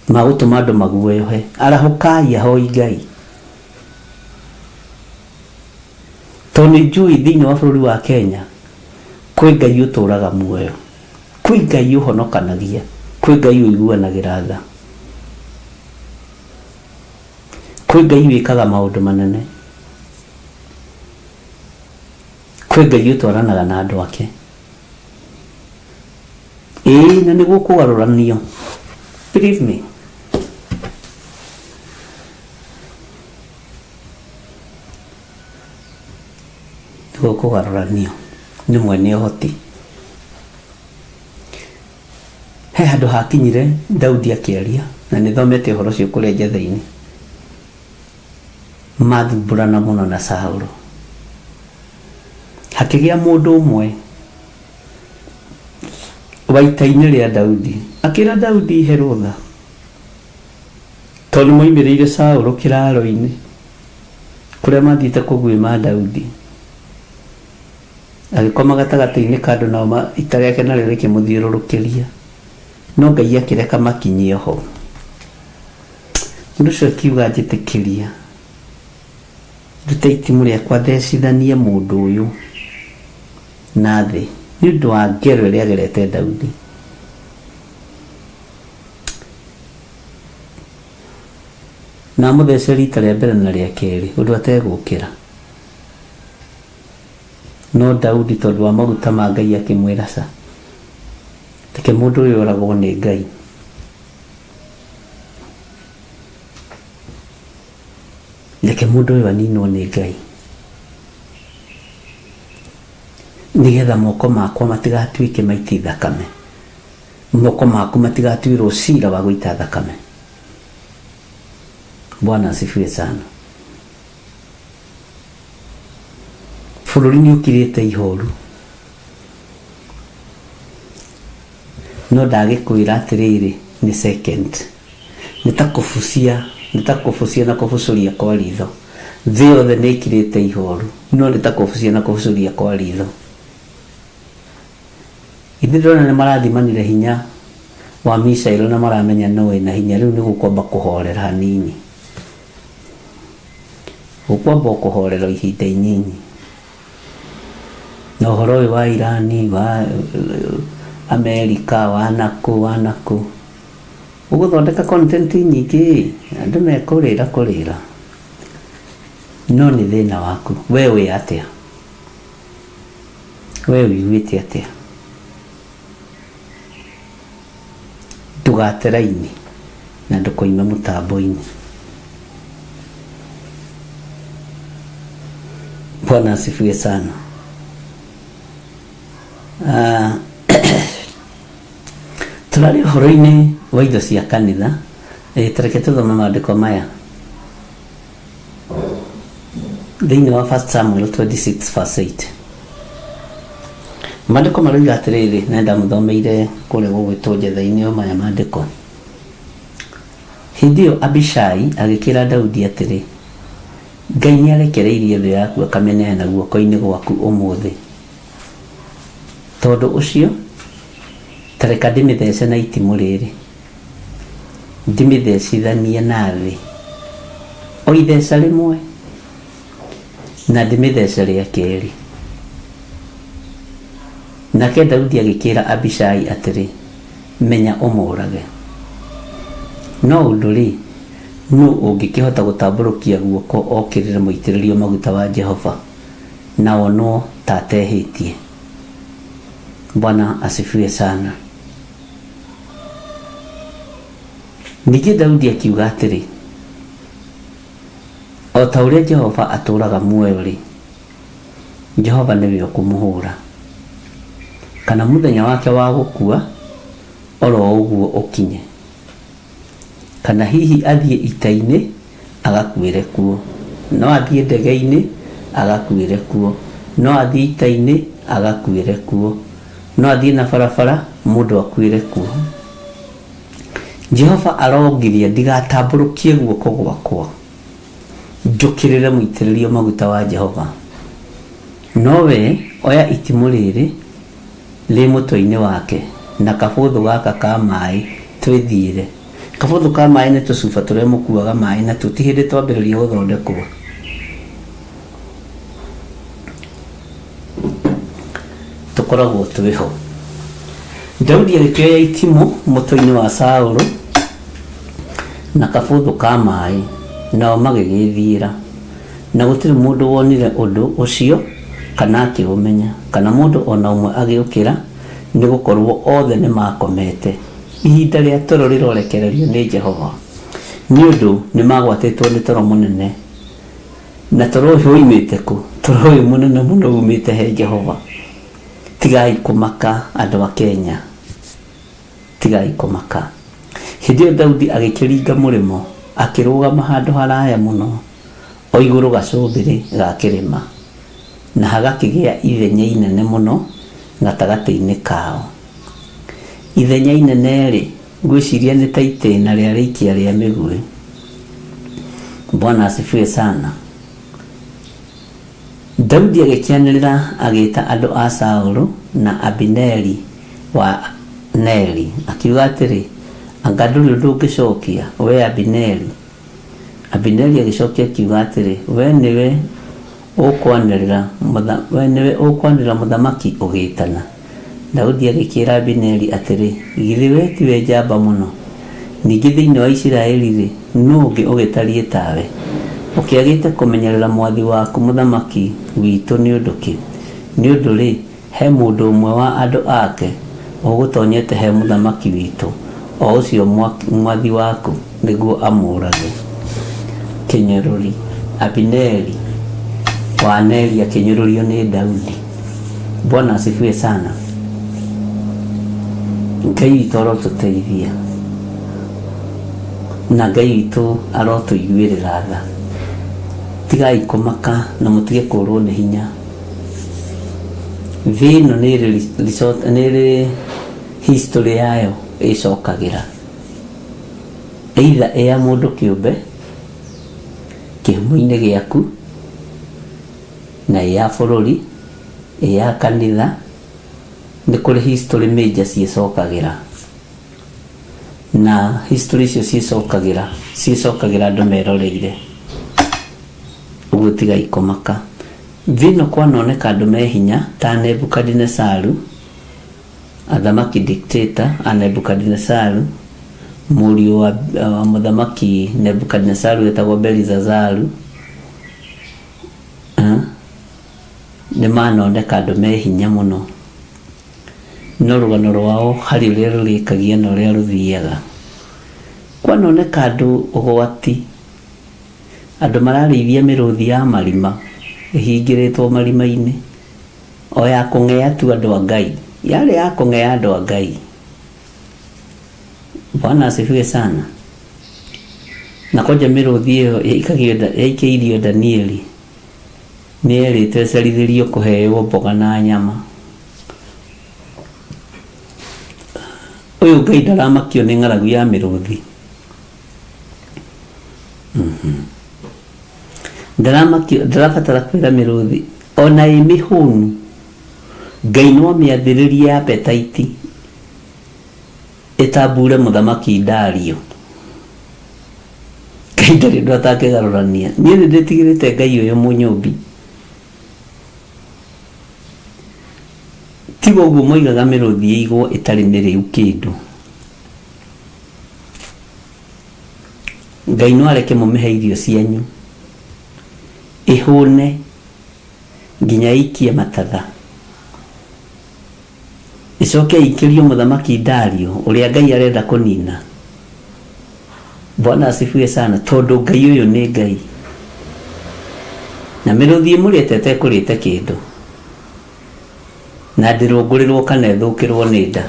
magutuma andu maguoyohe. Arahukai ahoi Ngai, tondu njui thiini wa bururi wa Kenya kwi Ngai uturaga muoyo, kwi Ngai uhonokanagia, kwi Ngai uiguanagira tha, kwi Ngai wikaga maundu manene, kwi Ngai utwaranaga na andu ake. Na niguo kugaruranio, believe me. Niguo kugaruranio ni mwene uhoti. He handu hakinyire Daudi akiaria, na nithomete uhoro ucio kuria Njetha-ini, mathumburana muno na Saũlũ. Hakigia mundu umwe waita-ini ria Daudi akira Daudi ihe rutha, tondu moimiriire Saũlũ kiraro-ini kuria mathiite kugwima Daudi, agikoma gatagati-ini kandu nao ita riake nario rikimuthiururukiria, no Ngai akireka makinyie ho. Mundu ucio akiuga njitikiria ndute itimu riakwa thecithanie mundu uyu na thi ni undu wa ngero iria agerete Daudi. Na muthece rita ria mbere na ria keri undu ategukira, no Daudi tondu wa maguta ma Ngai akimwira ca teke mundu uyu uragwo ni Ngai. Reke mundu uyu aninwo ni Ngai, nigetha moko makwa matigatuike maiti thakame, moko maku matigatuirwo cira wa guita thakame. Bwana asifiwe sana. Bururi ni ukirite ihoru, no ndagikwira atiriri ni second, nitakufucia na kufucuria kwa ritho. Thi yothe ni ikirite ihoru, no nitakufucia na kufucuria kwa ritho. Ithi ndona ni marathimanire hinya wa Mishael na maramenya no wina hinya, riu ni gukwamba kuhorera hanini, gukwamba kuhorera ihinda inyinyi. Na uhoro uyu wa Irani, wa Amerika, wa naku uguthondeka content nyingi, andu mekurira no ni thina waku. We wi atia? We wiguite atia? Ndugate raini na ndukoime mutambo-ini. Bwana asifiwe sana. Turari uhoro-ini wa indo cia kanitha. Tureke tuthome maandiko maya thiini wa 1 Samuel 26 verse 8. Mandĩko marauga atĩrĩrĩ, na ndamũthomeire kũrĩa gũgwĩtwo Njetha-inĩ maya mandĩko. Hĩndĩ ĩyo Abishai agĩkĩra Daudi atĩrĩ, Ngai nĩarekereirie thũ yaku akameneana guoko-inĩ gwaku ũmũthĩ. Tondũ ũcio tareka ndĩmĩthece na itimũ rĩrĩ, ndĩmĩthecithanie na thĩ, o itheca rĩmwe na ndĩmĩthece rĩa kerĩ. Nake Daudi agĩkĩra Abishai atĩrĩ, menya ũmũrage. No ũndũ-rĩ, nũ ũngĩkĩhota gũtambũrũkia guoko okĩrĩre mũitĩrĩrio maguta wa Jehova na onwo ta atehĩtie. Bwana asifiwe sana. Ningĩ Daudi akiuga atĩrĩ, o ta ũrĩa Jehova atũraga muoyo-rĩ, Jehova nĩwe ũkũmũhũra, kana mũthenya wake wa gũkua oro ũguo ũkinye, kana hihi athiĩ ita-inĩ agakuĩre kuo, no athiĩ ndege-inĩ agakuĩre kuo, no athiĩ ita-inĩ agakuĩre kuo, no athiĩ na barabara mũndũ akuĩre kuo. Jehova arongiria ndigatambũrũkie guoko gwakwa njũkĩrĩre mũitĩrĩrio maguta wa Jehova. Nowe oya itimũ rĩrĩ rĩ mũtwe-inĩ wake na kabũthũ gaka ka maĩ twĩthiĩre. Kabũthũ ka maĩ nĩ tũcuba tũrĩa mũkuaga maĩ na tũti hĩndĩ twambĩrĩria gũthondekwo. Tũkoragwo twĩho. Daudi agĩkĩoya itimũ mũtwe-inĩ wa Saũlũ na kabũthũ ka maĩ, nao magĩgĩthiĩra, na gũtirĩ mũndũ wonire ũndũ ũcio kana akĩũmenya, kana mũndũ ona ũmwe agĩũkĩra, nĩ gũkorwo othe nĩ makomete. Ihinda rĩa toro rĩrorekererio nĩ Jehova, nĩ ũndũ nĩ magwatĩtwo nĩ toro mũnene. Na toro ũyũ umĩte kũ? Toro ũyũ mũnene mũno umĩte he Jehova. Tigai kũmaka andũ a Kenya, tigai kũmaka. Hĩndĩ ĩyo Daudi agĩkĩringa mũrĩmo, akĩrũgama handũ haraya mũno o igũrũ gacũmbĩrĩ ga kĩrĩma, na hagakĩgĩa ithenya inene mũno gatagatĩ-inĩ kao. Ithenya inene-rĩ, ngwĩciria nĩ ta itĩna rĩa rĩikia rĩa mĩguĩ. Bwana asifiwe sana. Daudi agĩkĩanĩrĩra agĩta andũ a Saũlũ na Abineri wa Neri, akiuga atĩrĩ, anga ndũrĩ ũndũ ũngĩcokia we Abineri? Abineri agĩcokia akiuga atĩrĩ, we nĩwe ũkwanĩrĩra mũthamaki ũgĩtana. Daudi agĩkĩra Abineri atĩrĩ, githĩ we tiwe njamba mũno? Ningĩ thĩinĩ wa Isiraeli-rĩ, nũ ũngĩ ũgĩtariĩ tawe? Ũkĩagĩte kũmenyerera mwathi waku mũthamaki witũ nĩ ũndũ kĩ? Nĩ ũndũ-rĩ, he mũndũ ũmwe wa andũ ake ũgũtonyete he mũthamaki witũ, o ũcio mwathi waku nĩguo amũrage. Kĩnyũrũri. Abineri wa Neri akĩnyũrũrio nĩ Daudi. Bwana asifiwe sana. Ngai witũ arotũteithia na Ngai witũ arotũiguĩrĩra tha. Tigai kũmaka na mũtige kũrwo nĩ hinya. Thĩ ĩno nĩrĩ history yayo ĩcokagĩra, either ya mũndũ kĩũmbe kĩhumo-inĩ gĩaku, na ya bũrũri, ya kanitha. Nĩ kũrĩ history major ciĩcokagĩra, na history icio ciĩcokagĩra andũ meroreire. Ũguo tigai kũmaka. Thĩno kwanoneka andũ me hinya ta Nebukadnezaru, athamaki dictator a Nebukadnezaru, mũriũ wa mũthamaki Nebukadnezaru wetagwo Belizazaru. Nĩ manoneka andũ me hinya mũno, no rũgano rwao harĩ ũrĩa rũrĩkagia na ũrĩa rũthiaga. Kwanoneka andũ ũgwati, andũ mararĩithia mĩrũthi ya marima ĩhingĩrĩtwo marima-inĩ, o ya kũng'ea tu andũ a Ngai, yarĩ ya kũng'ea andũ a Ngai. Bwana asifiwe sana. Na koja mĩrũthi ĩyo yaikĩirio Danieli, nĩ erĩtwo ecerithĩrio kũheo mboga na nyama. Uyu Ngai ndaramakio nĩ ng'aragu ya mĩrũthi. Ndarabatara kwĩra mĩrũthi ona ĩ mĩhũnu, Ngai no mĩambĩrĩrie appetite ĩtambure mũthamaki Dario. Ngai ndarĩ ũndũ atakĩgarũrania. Niĩ nĩ ndĩtigĩrĩte Ngai ũyũ mũnyũmbi. Tiga ũguo moigaga mĩrũthi ĩigwo ĩtarĩ mĩrĩu kĩndũ. Ngai no areke mũmĩhe irio cianyu ĩhũne nginya ikie matatha, ĩcoke ikĩrio mũthamaki Dario ũrĩa Ngai arenda kũnina. Bwana asifiwe sana, tondũ Ngai ũyũ nĩ Ngai. Na mĩrũthi ĩmũrĩte ĩtekũrĩte kĩndũ, na ndĩrũngũrĩrwo kana ĩthũkĩrwo nĩ nda.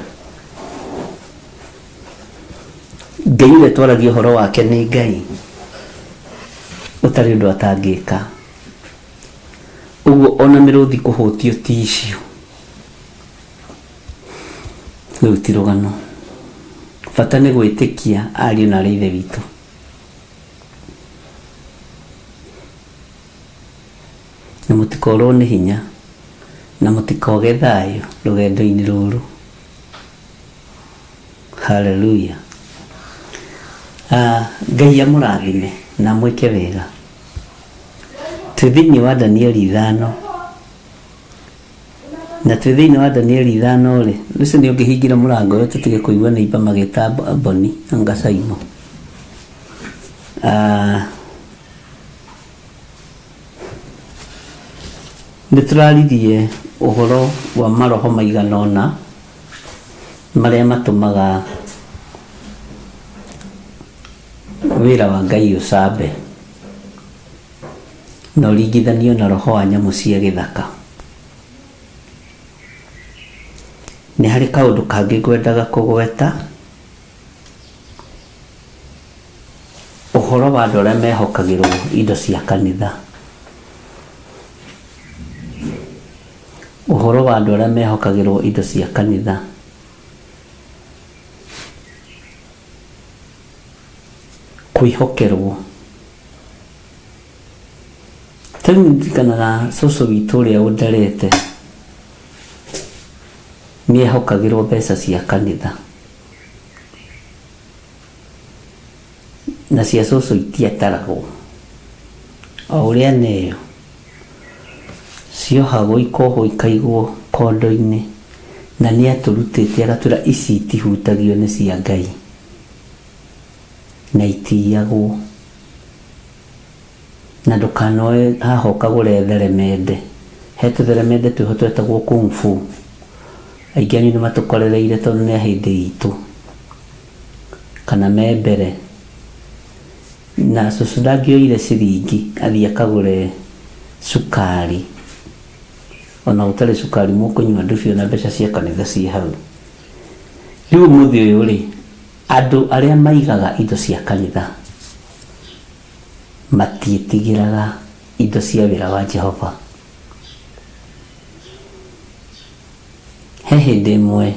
Ngai ũrĩa twaragia ũhoro wake nĩ Ngai ũtarĩ ũndũ atangĩka. Ũguo ona mĩrũthi kũhũtio ti icio. Rĩu ti rũgano, bata nĩ gwĩtĩkia ariũ na ithe witũ. Na mũtikorwo nĩ hinya na mũtikoge thayũ rũgendo-inĩ rũrũ. Haleluya. Ngai amũrathime na mwĩke wega. Twĩ thĩinĩ wa Danieli 5, na twĩ thĩinĩ wa Danieli 5 rĩ, rĩcio nĩ ũngĩhingĩra mũrango ũyũ tũtige kũigua nĩimba magĩta Boni na Ngacaimo. Nĩ tũraririe ũhoro wa maroho maigana ũna marĩa matũmaga wĩra wa Ngai ũcambe na ũringithanio na roho wa nyamũ cia gĩthaka. Nĩ harĩ kaũndũ kangĩ ngwendaga kũgweta, ũhoro wa andũ arĩa mehokagĩrwo indo cia kanitha. Ũhoro wa andũ arĩa mehokagĩrwo indo cia kanitha. Kwĩhokerwo. Tani ndikanaga cũcũ witũ ũrĩa ũndarete nĩehokagĩrwo mbeca cia kanitha, na cia cũcũ itiataragwo. O ũrĩa neyo ciohagwo ikohwo ikaigwo kondo-inĩ, na nĩ atũrutĩte agatwĩra ici itihutagio nĩ cia Ngai na itiyagwo. Na ndũkanoe haha ũkagũre theremende. He tũtheremende twĩho twetagwo kung fu. Aingĩ anyu nĩ matũkorereire tondũ nĩ a hĩndĩ itũ kana me mbere. Na cũcũ ndangĩoire ciringi athiĩ akagũre cukari, ona ũtarĩ cukari mũkũnyua ndubio na mbeca cia kanitha ciĩ hau. Rĩu mũthĩ ũyũ rĩ, andũ arĩa maigaga indo cia kanitha matiĩtigĩraga indo cia wĩra wa Jehova. He hĩndĩ ĩmwe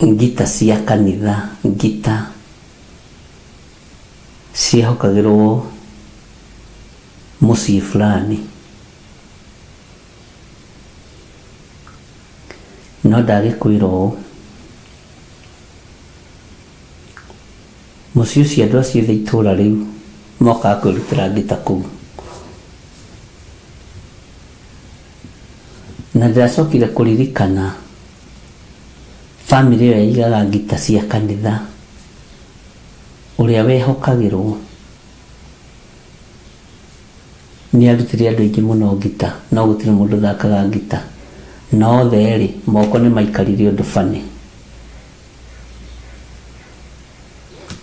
ngita cia kanitha, ngita ciehokagĩrwo mũciĩ fulani, no ndagĩkwĩra ũũ, mũciĩ ũcio andũ acio othe itũũra rĩu mokaga kwĩrutĩra ngita kũu. Na ndĩracokire kũririkana family ĩyo yaigaga ngita cia kanitha, ũrĩa wehokagĩrwo nĩ arutire andũ aingĩ mũno ngita, no gũtirĩ mũndũ thakaga ngita, na othe erĩ moko nĩ maikarire ũndũ bane.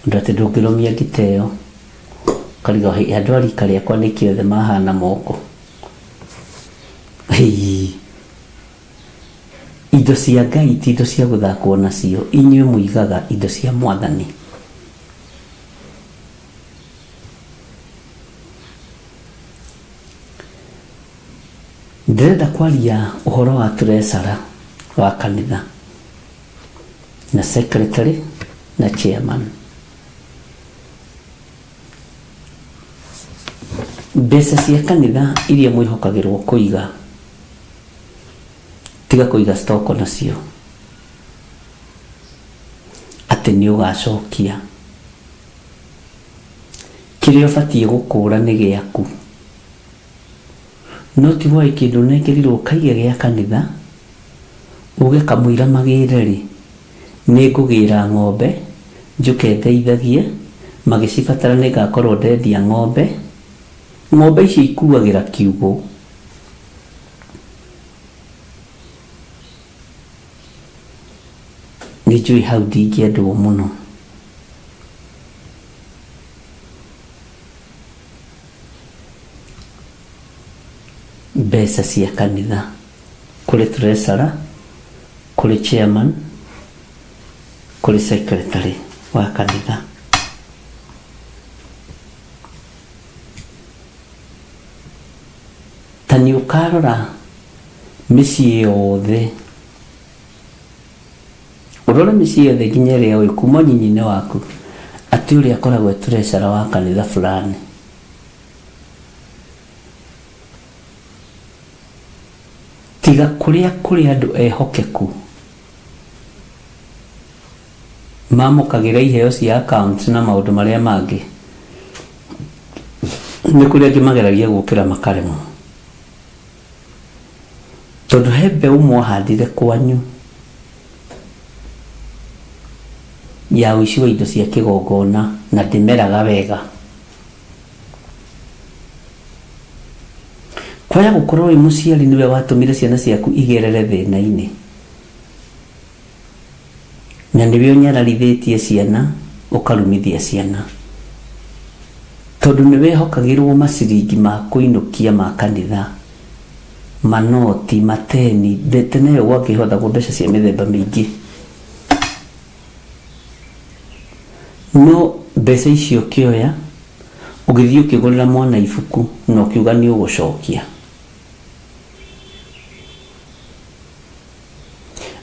Ũndũ atĩ ndũngĩrũmia ngita ĩyo kariga andũ a rika rĩakwa nĩkĩ othe mahana moko. Indo cia Ngai ti indo cia gũthakwo nacio. Inyuĩ mũigaga indo cia Mwathani. Ndirenda kwaria uhoro wa treasurer wa kanitha na secretary na chairman. Mbeca cia kanitha iria mwihokagirwo kuiga, tiga kuiga stock nacio ati ni ugacokia. Kiria ubatie gukura ni giaku, no ti wai kindu nekirirwo kaige gia kanitha uge kamwira magire ri ni ngugira ng'ombe njuke ndeithagie magicibatara ni ngakorwo ndendia ng'ombe ici ikuagira kiugo. Nijui hau ndingĩendwo muno. Mbeca cia kanitha kuri treasurer, kuri chairman, kuri secretary wa kanitha. Tani ukarora mĩciĩ yothe, urore mĩciĩ yothe nginya ĩrĩa ũĩ kuma nyinyi-inĩ waku ati ũrĩa akoragwo treasurer wa kanitha fulani. Tiga kuria kuri andu ehokeku mamukagira iheo cia accounts na maundu maria mangi, ni kuria ngimageragia gukira makaremo tondu he mbeu mwahandire kwanyu ya uici wa indo cia kigongona na ndimeraga wega. Kwaya gukorwo wi muciari niwe watumire ciana ciaku igerere thina-ini, na niwe unyararithitie ciana ukarumithia ciana tondu niwe hokagirwo maciringi ma kuinukia ma kanitha, manoti, mateni, tene gwakihotha mbeca cia mithemba mingi. No mbeca icio kioya ugithii ukigurira mwana ibuku na ukiuga ni ugucokia.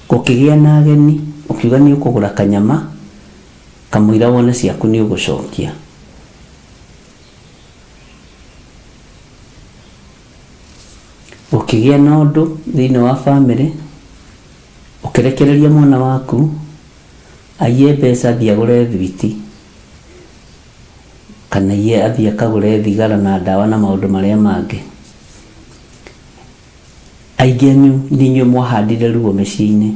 Ukigia na ageni ukiuga ni ukugura kanyama kamwira wona ciaku ni ugucokia. Ukigia na undu thiini wa family ukirekereria mwana waku aiye mbeca thii agure thwiti kana iye athii akagure thigara na dawa na maundu maria mangi. Aingi anyu ni inyuĩ mwahandire ruo mĩciĩ-inĩ.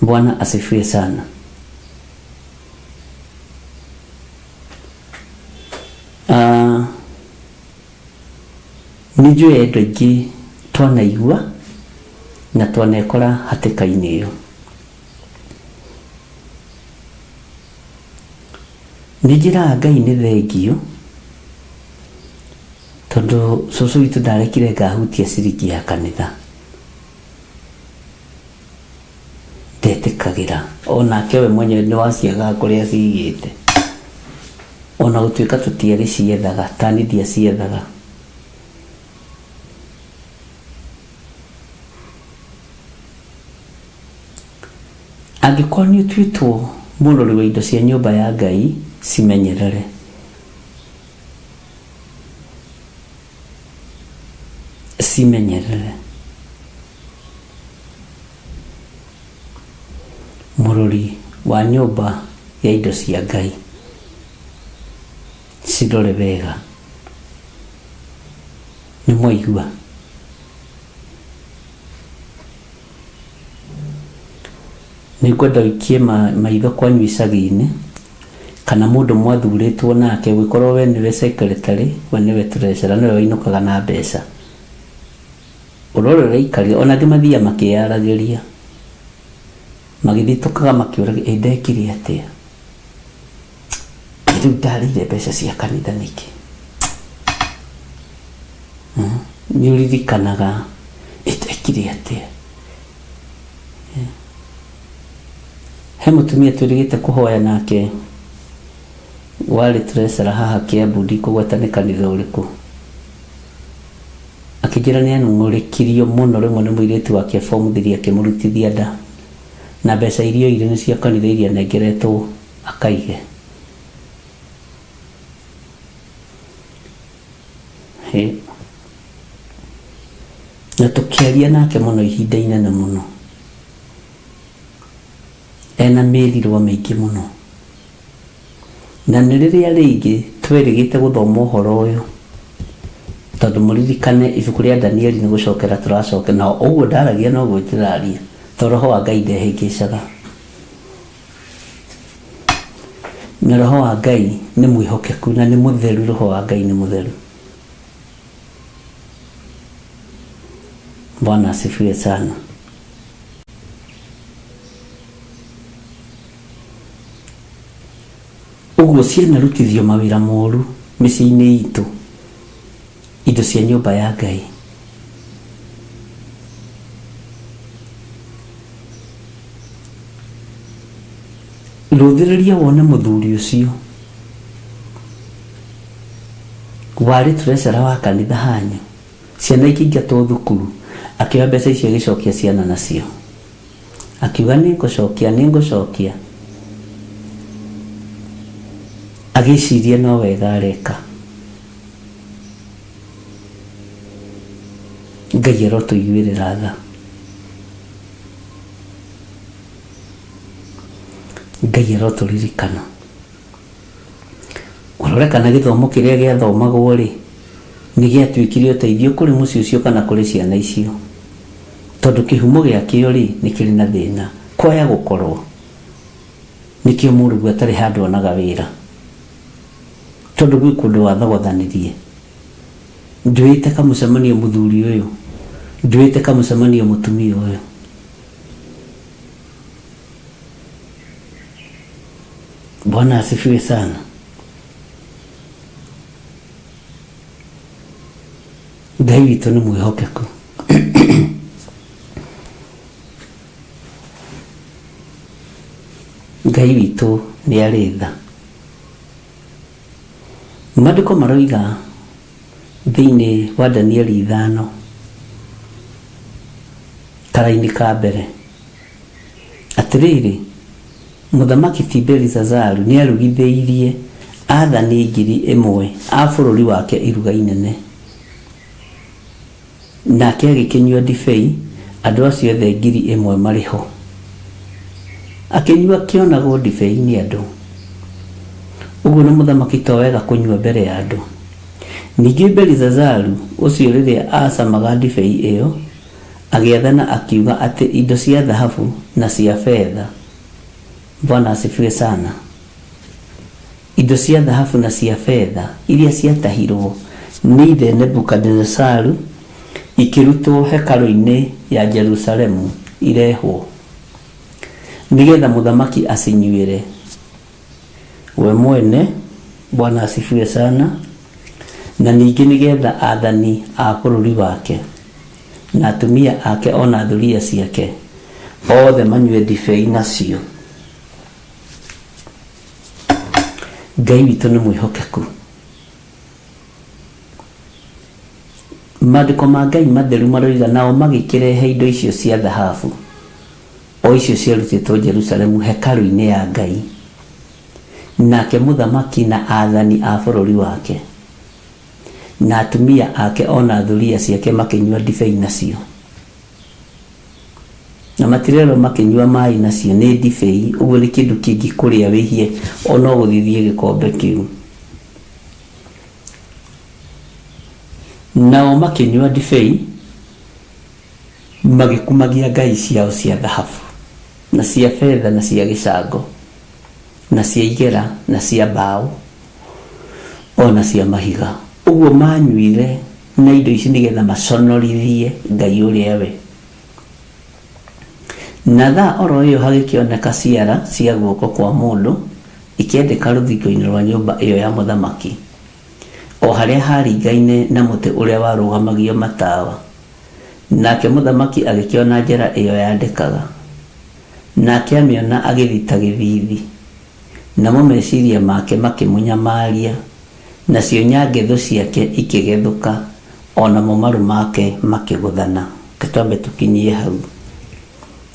Bwana asifiwe sana. Nijue andu aingi twanaigua na twanekora hatĩka-inĩ ĩyo. Nĩ njĩraga Ngai nĩ thengio tondu cucu witũ ndarekire ngahutia ciringi ya kanitha. Ndetĩkagĩra onake we mwenyewe nĩ waciaga kũrĩa cigĩte, ona gũtuĩka tũtiarĩ ciethaga, tani ndiaciethaga. Angĩkorwo nĩ ũtuĩtwo mũrori wa indo cia nyũmba ya Ngai, cimenyerere. Cimenyerere. Mũrori wa nyũmba ya indo cia Ngai, cirore wega. Nĩ mwaigua? Nĩngwenda ũikie maitho kwanyu icagi-inĩ kana mũndũ mwathurĩtwo nake, gũkorwo we nĩwe secretary, we nĩwe treasurer, nĩwe wainukaga na mbeca. Ũrore ũraikaria, ona angĩ mathiaga makĩyaragĩria magĩthitũkaga makĩũragia ndekire atĩa, rĩu ndarĩire mbeca cia kanitha nĩkĩ? Nĩ ũririkanaga ndekire atĩa? He mutumia turigite kuhoya nake wari treasurer haha Kiambu, ndikũgweta nĩ kanitha ũrĩkũ, akĩnjĩra nĩanung'ũrĩkirio mũno rĩmwe nĩ mũirĩtu wake form 3 akĩmũrutithia nda, na mbeca iria oire nĩ cia kanitha iria nengeretwo akaige. Na tũkĩaria nake mũno ihinda inene mũno, ena mĩrirwa mĩingĩ mũno, na nĩ rĩrĩa rĩngĩ twerĩgĩte gũthoma ũhoro ũyũ, tondũ mũririkane ibuku rĩa Danieli nĩ gũcokera tũracoka, na ũguo ndaragia noguo ndĩraria, tondũ roho wa Ngai ndehĩngĩcaga. Na roho wa Ngai nĩ mwĩhokeku na nĩ mũtheru, roho wa Ngai nĩ mũtheru. Bwana asifiwe sana. Ũguo ciana rutithio mawĩra moru mĩciĩ-inĩ itũ, indo cia nyũmba ya Ngai. Rũthĩrĩria wone mũthuri ũcio warĩ tũrecera wa kanitha hanyu, ciana ikĩingatwo thukuru, akĩoya mbeca icio agĩcokia ciana nacio, akiuga nĩngũcokia, agĩciria no wega areka. Ngai arotũiguĩrĩra tha, Ngai arotũririkana. Ũrorekana gĩthomo kĩrĩa gĩathomagwo rĩ, nĩ gĩatuĩkire ũteithio kũrĩ mũciĩ ũcio kana kũrĩ ciana icio, tondũ kĩhumo gĩakĩo rĩ nĩ kĩrĩ na thĩna. Kwaya gũkorwo nĩkĩo mũrũgu atarĩ handũ onaga wĩra, tondũ gwĩ kũndũ wathogothanĩrie. Ndwĩte kamũcemanio mũthuri ũyũ, ndwĩte kamũcemanio mũtumia ũyũ. Bwana asifiwe sana. Ngai witũ nĩ mwĩhokeku. Ngai witũ nĩ arĩ tha. Maandĩko maroiga thĩinĩ wa Danieli 5 karaini ka mbere atĩrĩrĩ, Mũthamaki Tiberizazaru nĩ arugithĩirie athani 1,000 a bũrũri wake iruga inene, nake agĩkĩnyua ndibei andũ acio othe 1,000 marĩ ho. Akĩnyua kĩonagwo ndibei nĩ andũ. Ũguo nĩ mũthamaki to wega kũnyua mbere ya andũ. Ningĩ Belizazaru ũcio rĩrĩa acamaga ndibei ĩyo, agĩathana akiuga atĩ indo cia thahabu na cia fedha, Bwana asifiwe sana, indo cia thahabu na cia fedha iria ciatahirwo nĩ ithe Nebukadnezaru ikĩrutwo hekarũ-inĩ ya Jerusalemu irehwo, nĩgetha mũthamaki acinyuĩre we mwene. Bwana asifiwe sana. Na ningĩ nĩgetha athani a bũrũri wake na atumia ake ona thuria ciake othe manyue ndibei nacio. Ngai witũ nĩ mwĩhokeku. Maandĩko ma Ngai matheru maroiga nao magĩkĩrehe indo icio cia thahabu o icio ciarutĩtwo Jerusalemu hekarũ-inĩ ya Ngai, nake mũthamaki na athani a bũrũri wake na atumia ake ona thuria ciake makĩnyua ndibei nacio, na matirero makĩnyua maĩ nacio, nĩ ndibei. Ũguo nĩ kĩndũ kĩngĩ kũrĩa wĩhie ona gũthithie gĩkombe kĩu. Nao makĩnyua ndibei magĩkumagia ngai ciao cia thahabu na cia fedha na cia gĩcango na cia igera na cia mbaũ ona cia mahiga. Ũguo manyuire na indo ici nĩgetha maconorithie Ngai ũrĩa we. Na thaa oro ĩyo hagĩkĩoneka ciara cia guoko kwa mũndũ ikĩendeka rũthingo-inĩ rwa nyũmba ĩyo ya mũthamaki, o harĩa haringaine na mũtĩ ũrĩa warũgamagio matawa. Nake mũthamaki agĩkĩona njĩra ĩyo yandĩkaga, nake amĩona agĩthita gĩthithi, namo meciria make makĩmũnyamaria, nacio nyangethũ ciake ikĩgethũka ona momaru make makiguthana. Ketwambe tukinyie hau.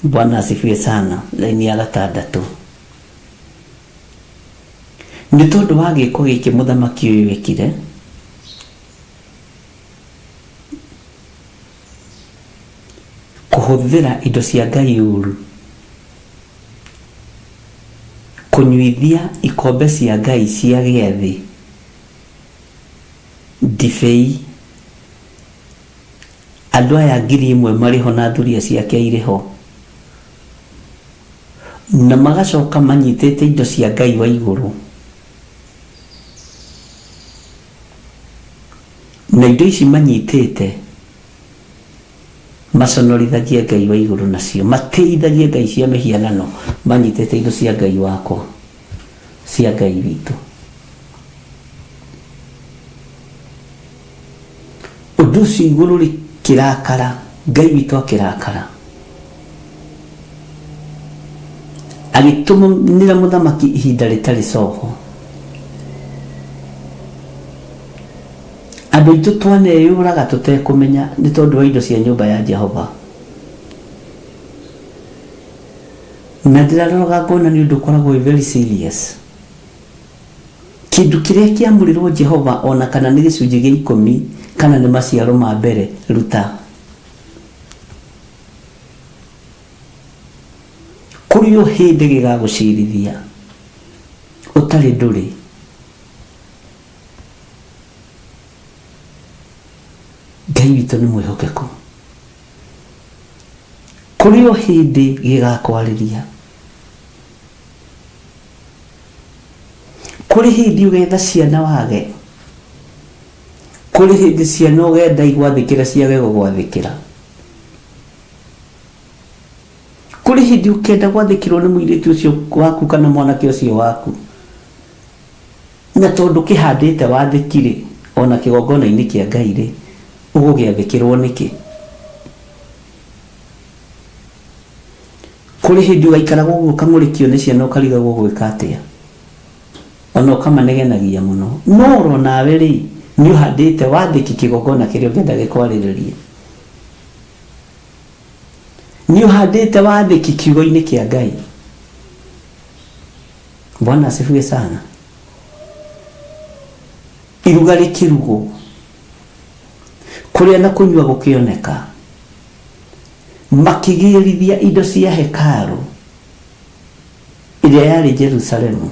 Bwana asifiwe sana. Laini ya 6. Nĩ tondũ wa gĩko gĩkĩ mũthamaki ũyũ wekire, kũhũthĩra indo cia Ngai ũru, kũnyuithia ikombe cia Ngai cia gĩathĩ, ndibei. Andũ aya 1,000 marĩho na thuria ciake irĩho, na magacoka manyitĩte indo cia Ngai wa igũrũ, na indo ici manyitĩte maconorithagia Ngai wa igũrũ nacio, mateithagia Ngai cia mĩhianano, manyitĩte indo cia Ngai wakwa, cia Ngai witũ. Ũndũ ũcio igũrũ rĩkĩrakara, Ngai witũ akĩrakara, agĩtũmanĩra mũthamaki ihinda rĩtarĩ coho. Andũ aitũ twaneyũraga tũtekũmenya nĩ tondũ wa indo cia nyũmba ya Jehova. Na ndĩraroraga ngona nĩ ũndũ ũkoragwo very serious. Kĩndũ kĩrĩa kĩamũrĩrwo Jehova, ona kana nĩ gĩcunjĩ gĩa 10 kana nĩ maciaro ma mbere, ruta. Kũrĩ o hĩndĩ gĩgagũcirithia ũtarĩ ndũrĩ. Ngai witũ nĩ mwĩhokeku. Kũrĩ o hĩndĩ gĩgakwarĩria. Kũrĩ hĩndĩ ũgetha ciana wage. Kũrĩ hĩndĩ ciana ũgenda igwathĩkĩra ciage gũgwathĩkĩra. Kũrĩ hĩndĩ ũkenda gwathĩkĩrwo nĩ mũirĩtu ũcio waku kana mwanake ũcio waku, na tondũ kĩhandĩte wathĩkire ona kĩgongona-inĩ kĩa Ngai rĩ, ũgũgĩathĩkĩrwo nĩkĩ? Kũrĩ hĩndĩ ũgaikara gũguo ũkamũrĩkio nĩ ciana ũkarigagwo gwĩka atĩa, ona ũkamanegenagia mũno. No ro nawe rĩ, nĩ ũhandĩte wathĩki kĩgongona kĩrĩa ũngĩenda gĩkwarĩrĩrie. Nĩ ũhandĩte wathĩki kiugo-inĩ kĩa Ngai. Bwana asifiwe sana. Iruga rĩkĩrugwo, kũrĩa na kũnyua gũkĩoneka, makĩgĩrithia indo cia hekarũ ĩrĩa yarĩ Jerusalemu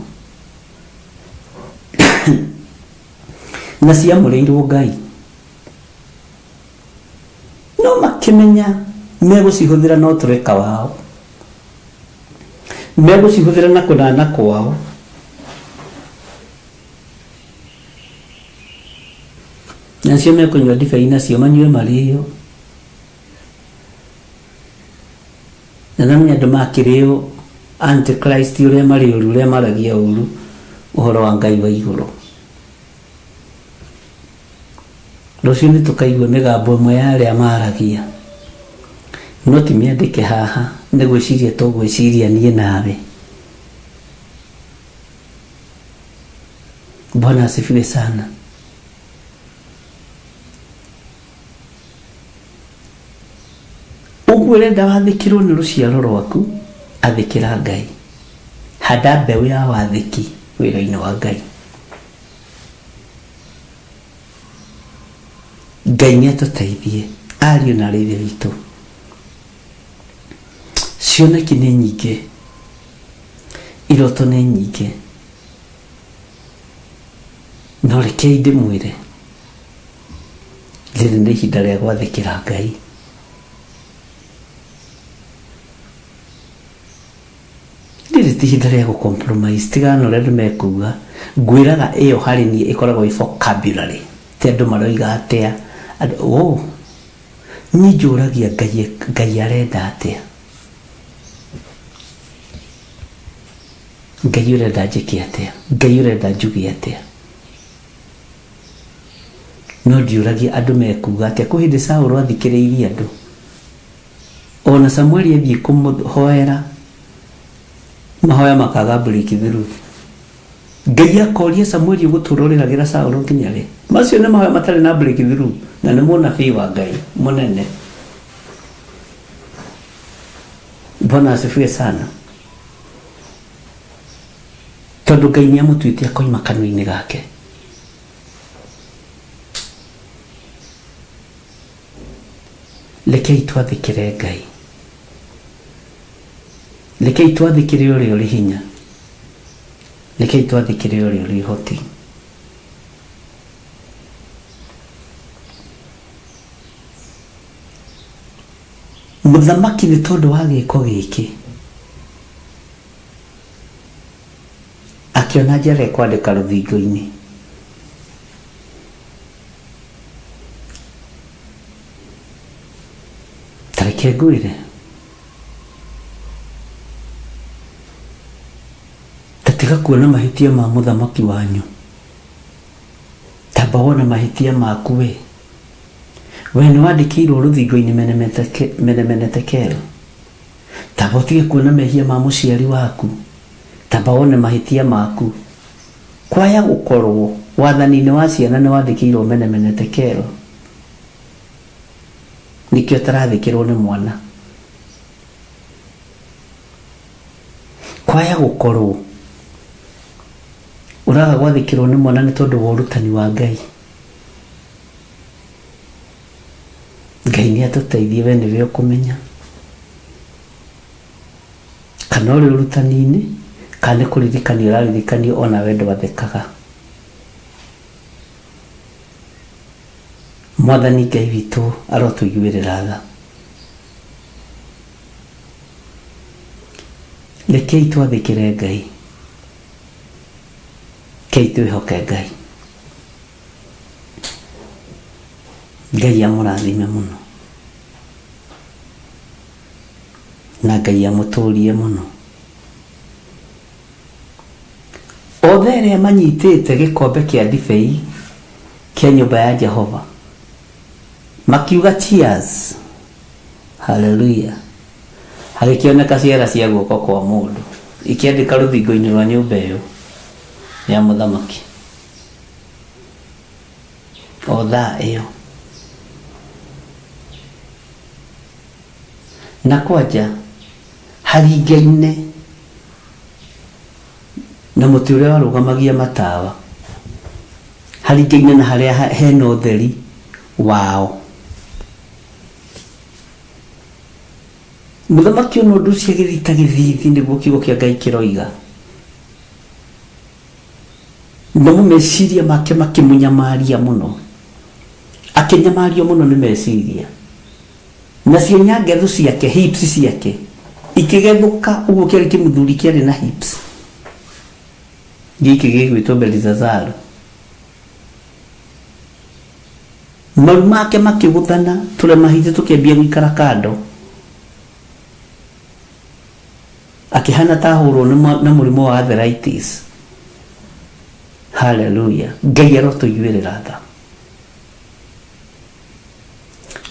na ciamũrĩirwo Ngai. No makĩmenya megũcihũthĩra no tũreka wao, megũcihũthĩra na kũnana kwao. Nacio mekũnyua ndibei nacio manyue marĩo. Na namenya andũ makĩrĩo Antichrist ũrĩa marĩ ũru, ũrĩa maragia ũru ũhoro wa Ngai wa igũrũ. Rũciũ nĩ tũkaigua mĩgambo ĩmwe ya arĩa maragia, no ti mĩandĩke haha, nĩ gwĩciria tũgwĩciria niĩ nawe. Bwana asifiwe sana. Ũguo renda wathĩkĩrwo nĩ rũciaro rwaku, athĩkĩra Ngai. Handa mbeũ ya wathĩki wĩra-inĩ wa Ngai. Ngai nĩ atũteithie, ariũ na aarĩ a Ithe witũ. Cioneki nĩ nyingĩ, iroto nĩ nyingĩ, no rekei ndĩmwĩre, rĩrĩ nĩ ihinda rĩa gwathĩkĩra Ngai. Rĩrĩ ti ihinda rĩa gũcompromise, tigana na ũrĩa andũ mekuga. Ngwĩraga ĩyo harĩ niĩ ĩkoragwo ĩ vocabulary, ti andũ maroiga atĩa. Niĩ njũragia Ngai arenda atĩa. Ngai ũrenda njĩke atĩa, Ngai ũrenda njuge atĩa. No ndiũragia andũ mekuga atĩa. Kwĩ hĩndĩ Saũlũ athikĩrĩirie andũ, ona Samueli athiĩ kũmũhoera, mahoya makaga break through. Ngai akoria Samueli guturoreragira Saũlũ nginya rĩ. Macio nĩ mahoya matarĩ na breakthrough na nĩ mũnabii wa Ngai mũnene. Bwana asifiwe sana. Tondũ Ngai nĩ amũtuĩte akoima kanua-inĩ gake. Rekei twathĩkĩre Ngai. Rekei twathĩkĩre ũrĩa ũrĩ hinya. Rekei twathĩkĩre ũrĩa ũrĩ ũhoti. Mũthamaki nĩ tondũ wa gĩko gĩkĩ akĩona njĩra ya kwandĩka rũthingo-inĩ. Tareke ngwĩre tatiga kuona mahĩtia ma mũthamaki wanyu, tamba wona mahĩtia maku we. We nĩ wandĩkĩirwo rũthingo-inĩ menemenetekero. Tamba ũtige kuona mehia ma mũciari waku, tamba wone mahĩtia maku. Kwaya gũkorwo wathani-inĩ wa ciana nĩ wandĩkĩirwo menemenetekero, nĩkĩo tarathĩkĩrwo nĩ mwana. Kwaya gũkorwo ũraga gwathĩkĩrwo nĩ mwana nĩ tondũ wa ũrutani wa Ngai. Ngai nĩ atũteithie, we nĩwe ũkũmenya kana ũrĩ ũrutani-inĩ kana nĩ kũririkania ũraririkanio ona we ndwathĩkaga. Mwathani Ngai witũ arotũiguĩrĩra tha. Rekei twathĩkĩre Ngai, kei twĩhoke Ngai. Ngai amũrathime mũno na Ngai amũtũrie mũno. Othe arĩa manyitĩte gĩkombe kĩa ndibei kĩa nyũmba ya Jehova makiuga cheers, hallelujah, hagĩkĩoneka ciara cia guoko kwa mũndũ ikĩandĩka rũthingo-inĩ rwa nyũmba ĩyo ya mũthamaki. O thaa ĩyo na kwanja haringaine na mũtĩ ũrĩa warũgamagia matawa, haringaine na harĩa hena ũtheri wao. Mũthamaki ona ũndũ ũcio agĩthita gĩthithi nĩguo kiugo kĩa Ngai kĩroiga, na meciria make makĩmũnyamaria mũno, akĩnyamario mũno nĩ meciria. Nacio nyangetho ciake, hips ciake ikĩgethũka. Ũguo kĩarĩ kĩmũthuri kĩarĩ na hips. Gĩkĩ gĩgwĩtwo Belizazaru. Maru make makĩgũthana, tũrema hitĩ tũkĩambia gũikara kando, akĩhana ta ahũrwo na mũrimũ wa arthritis. Hallelujah. Ngai arotũiguĩrĩra tha.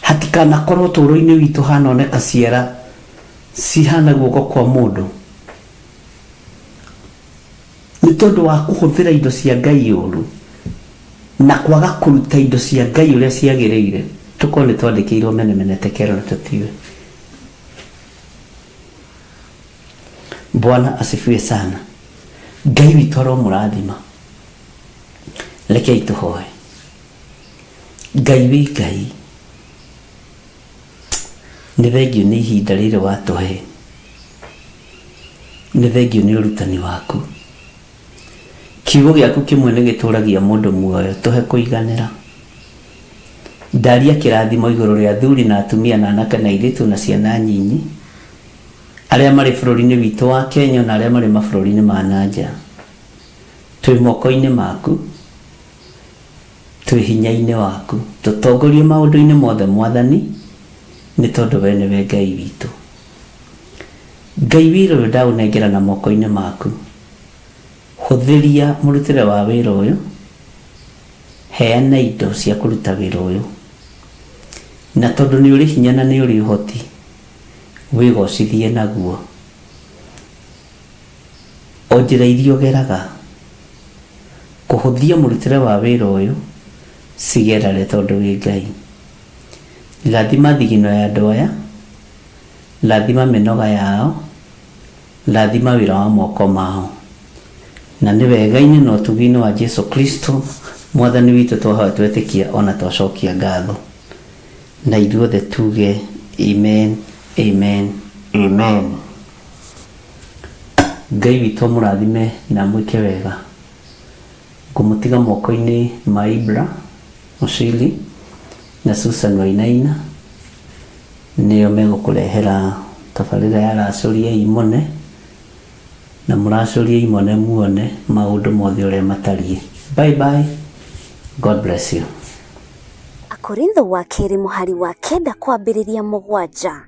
Hatikanakorwo ũtũũro-inĩ witũ hanoneka ciara cihana guoko kwa mũndũ nĩ tondũ wa kũhũthĩra indo cia Ngai ũũru na kwaga kũruta indo cia Ngai ũrĩa ciagĩrĩire. Tũkorwo nĩ twandĩkĩirwo menemenetekero na tũtiwe. Bwana asifiwe sana. Ngai witũ aromũrathima. Rekei tũhoe. Ngai wĩ Ngai, nĩ thengio nĩ ihinda rĩrĩ watũhe, nĩ thengio nĩ ũrutani waku. Kiugo gĩaku kĩmwe nĩ gĩtũragia mũndũ muoyo, tũhe kũiganĩra. Ndaria kĩrathimo igũrũ rĩa athuri na atumia na anake na airĩtu na ciana nyinyi arĩa marĩ bũrũri-inĩ witũ wa Kenya na arĩa marĩ mabũrũri-inĩ ma nanja. Twĩ moko-inĩ maku, twĩ hinya-inĩ waku, tũtongorie maũndũ-inĩ mothe Mwathani, nĩ tondũ we nĩwe Ngai witũ. Ngai wĩra ũyũ ndaũnengera na moko-inĩ maku. Hũthĩria mũrutĩre wa wĩra ũyũ, heana indo cia kũruta wĩra ũyũ, na tondũ nĩ ũrĩ hinya na nĩ ũrĩ ũhoti, wĩgocithie naguo. O njĩra iria ũgeraga kuhuthia murutire wa wira uyu cigerare tondu wi Ngai. Lathima thigino ya ndoya, lathima minoga yao, lathima wira wa moko mao. Na nĩ wega-inĩ na ũtugi-inĩ wa Jesu Kristo mwathani witũ twahoya twetĩkia ona twacokia ngatho. Na ithuothe tuge amen, amen, amen. Ngai witũ mũrathime na mwĩke wega. Ngũmũtiga moko-inĩ ma Ibra Mucili na Susan Wainaina, nĩo megũkũrehera tabarĩra ya racũria imone, na mũracũria imone muone maũndũ mothe ũrĩa matariĩ. Bye bye. God bless you. Akorintho wa keri muhari wa kenda kwambĩrĩria 7.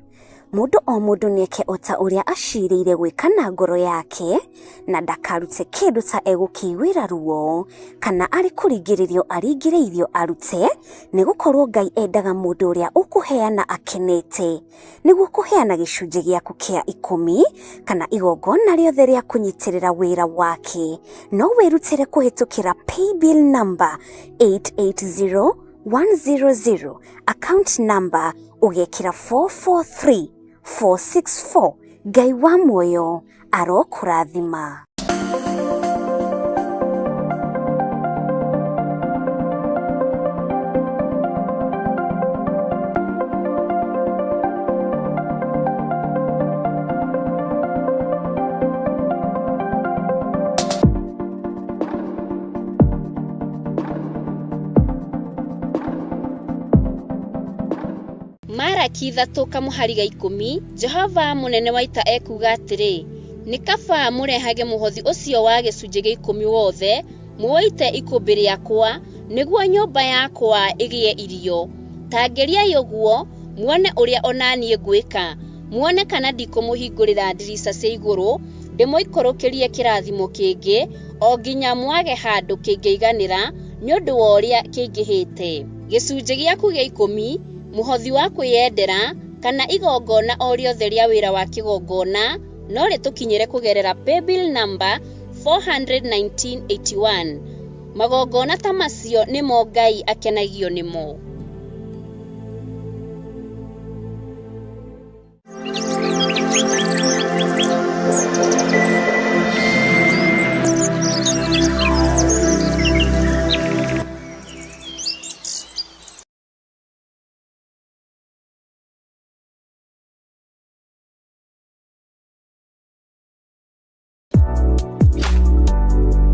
Mũndũ o mũndũ nĩeke ota ũrĩa acirĩire gwĩka na ngoro yake, na ndakarute kĩndũ ta egũkĩiguĩra ruo, kana arĩ kũringĩrĩrio aringĩrĩirio arute, nĩgũkorwo Ngai endaga mũndũ ũrĩa ũkũheana akenete, nĩguo kũheana gĩcunjĩ gĩaku kĩa 10 kana igongona rĩothe rĩa kũnyitĩrĩra wĩra wake. No wĩrutĩre kũhĩtũkĩra paybill number 880100, account number ugekĩra 443464. Ngai wa muoyo arokũrathima. Maraki 3 kamuhari ga 10. Jehova munene wa ita ekuga atĩrĩ, nĩ kaba mũrehage mũhothi ũcio wa gĩcunjĩ gĩa 10 wothe muoite ikũmbĩ rĩakwa, nĩguo nyũmba yakwa ĩgĩe irio. Tangeriai ũguo muone ũrĩa onaniĩ ngwĩka, muone kana ndikũmũhingũrĩra ndirica cia igũrũ, ndĩmũikũrũkĩrie kĩrathimo kĩngĩ o nginya mwage handũ kĩngĩiganĩra nĩ ũndũ wa ũrĩa kĩingĩhĩte. Gĩcunjĩ gĩaku gĩa 10, muhothi wa kwĩyendera kana igongona o rĩothe rĩa wĩra wa kĩgongona no rĩtũkinyĩre kũgerera paybill number 41981. Magongona ta macio nĩmo Ngai akenagio nĩmo.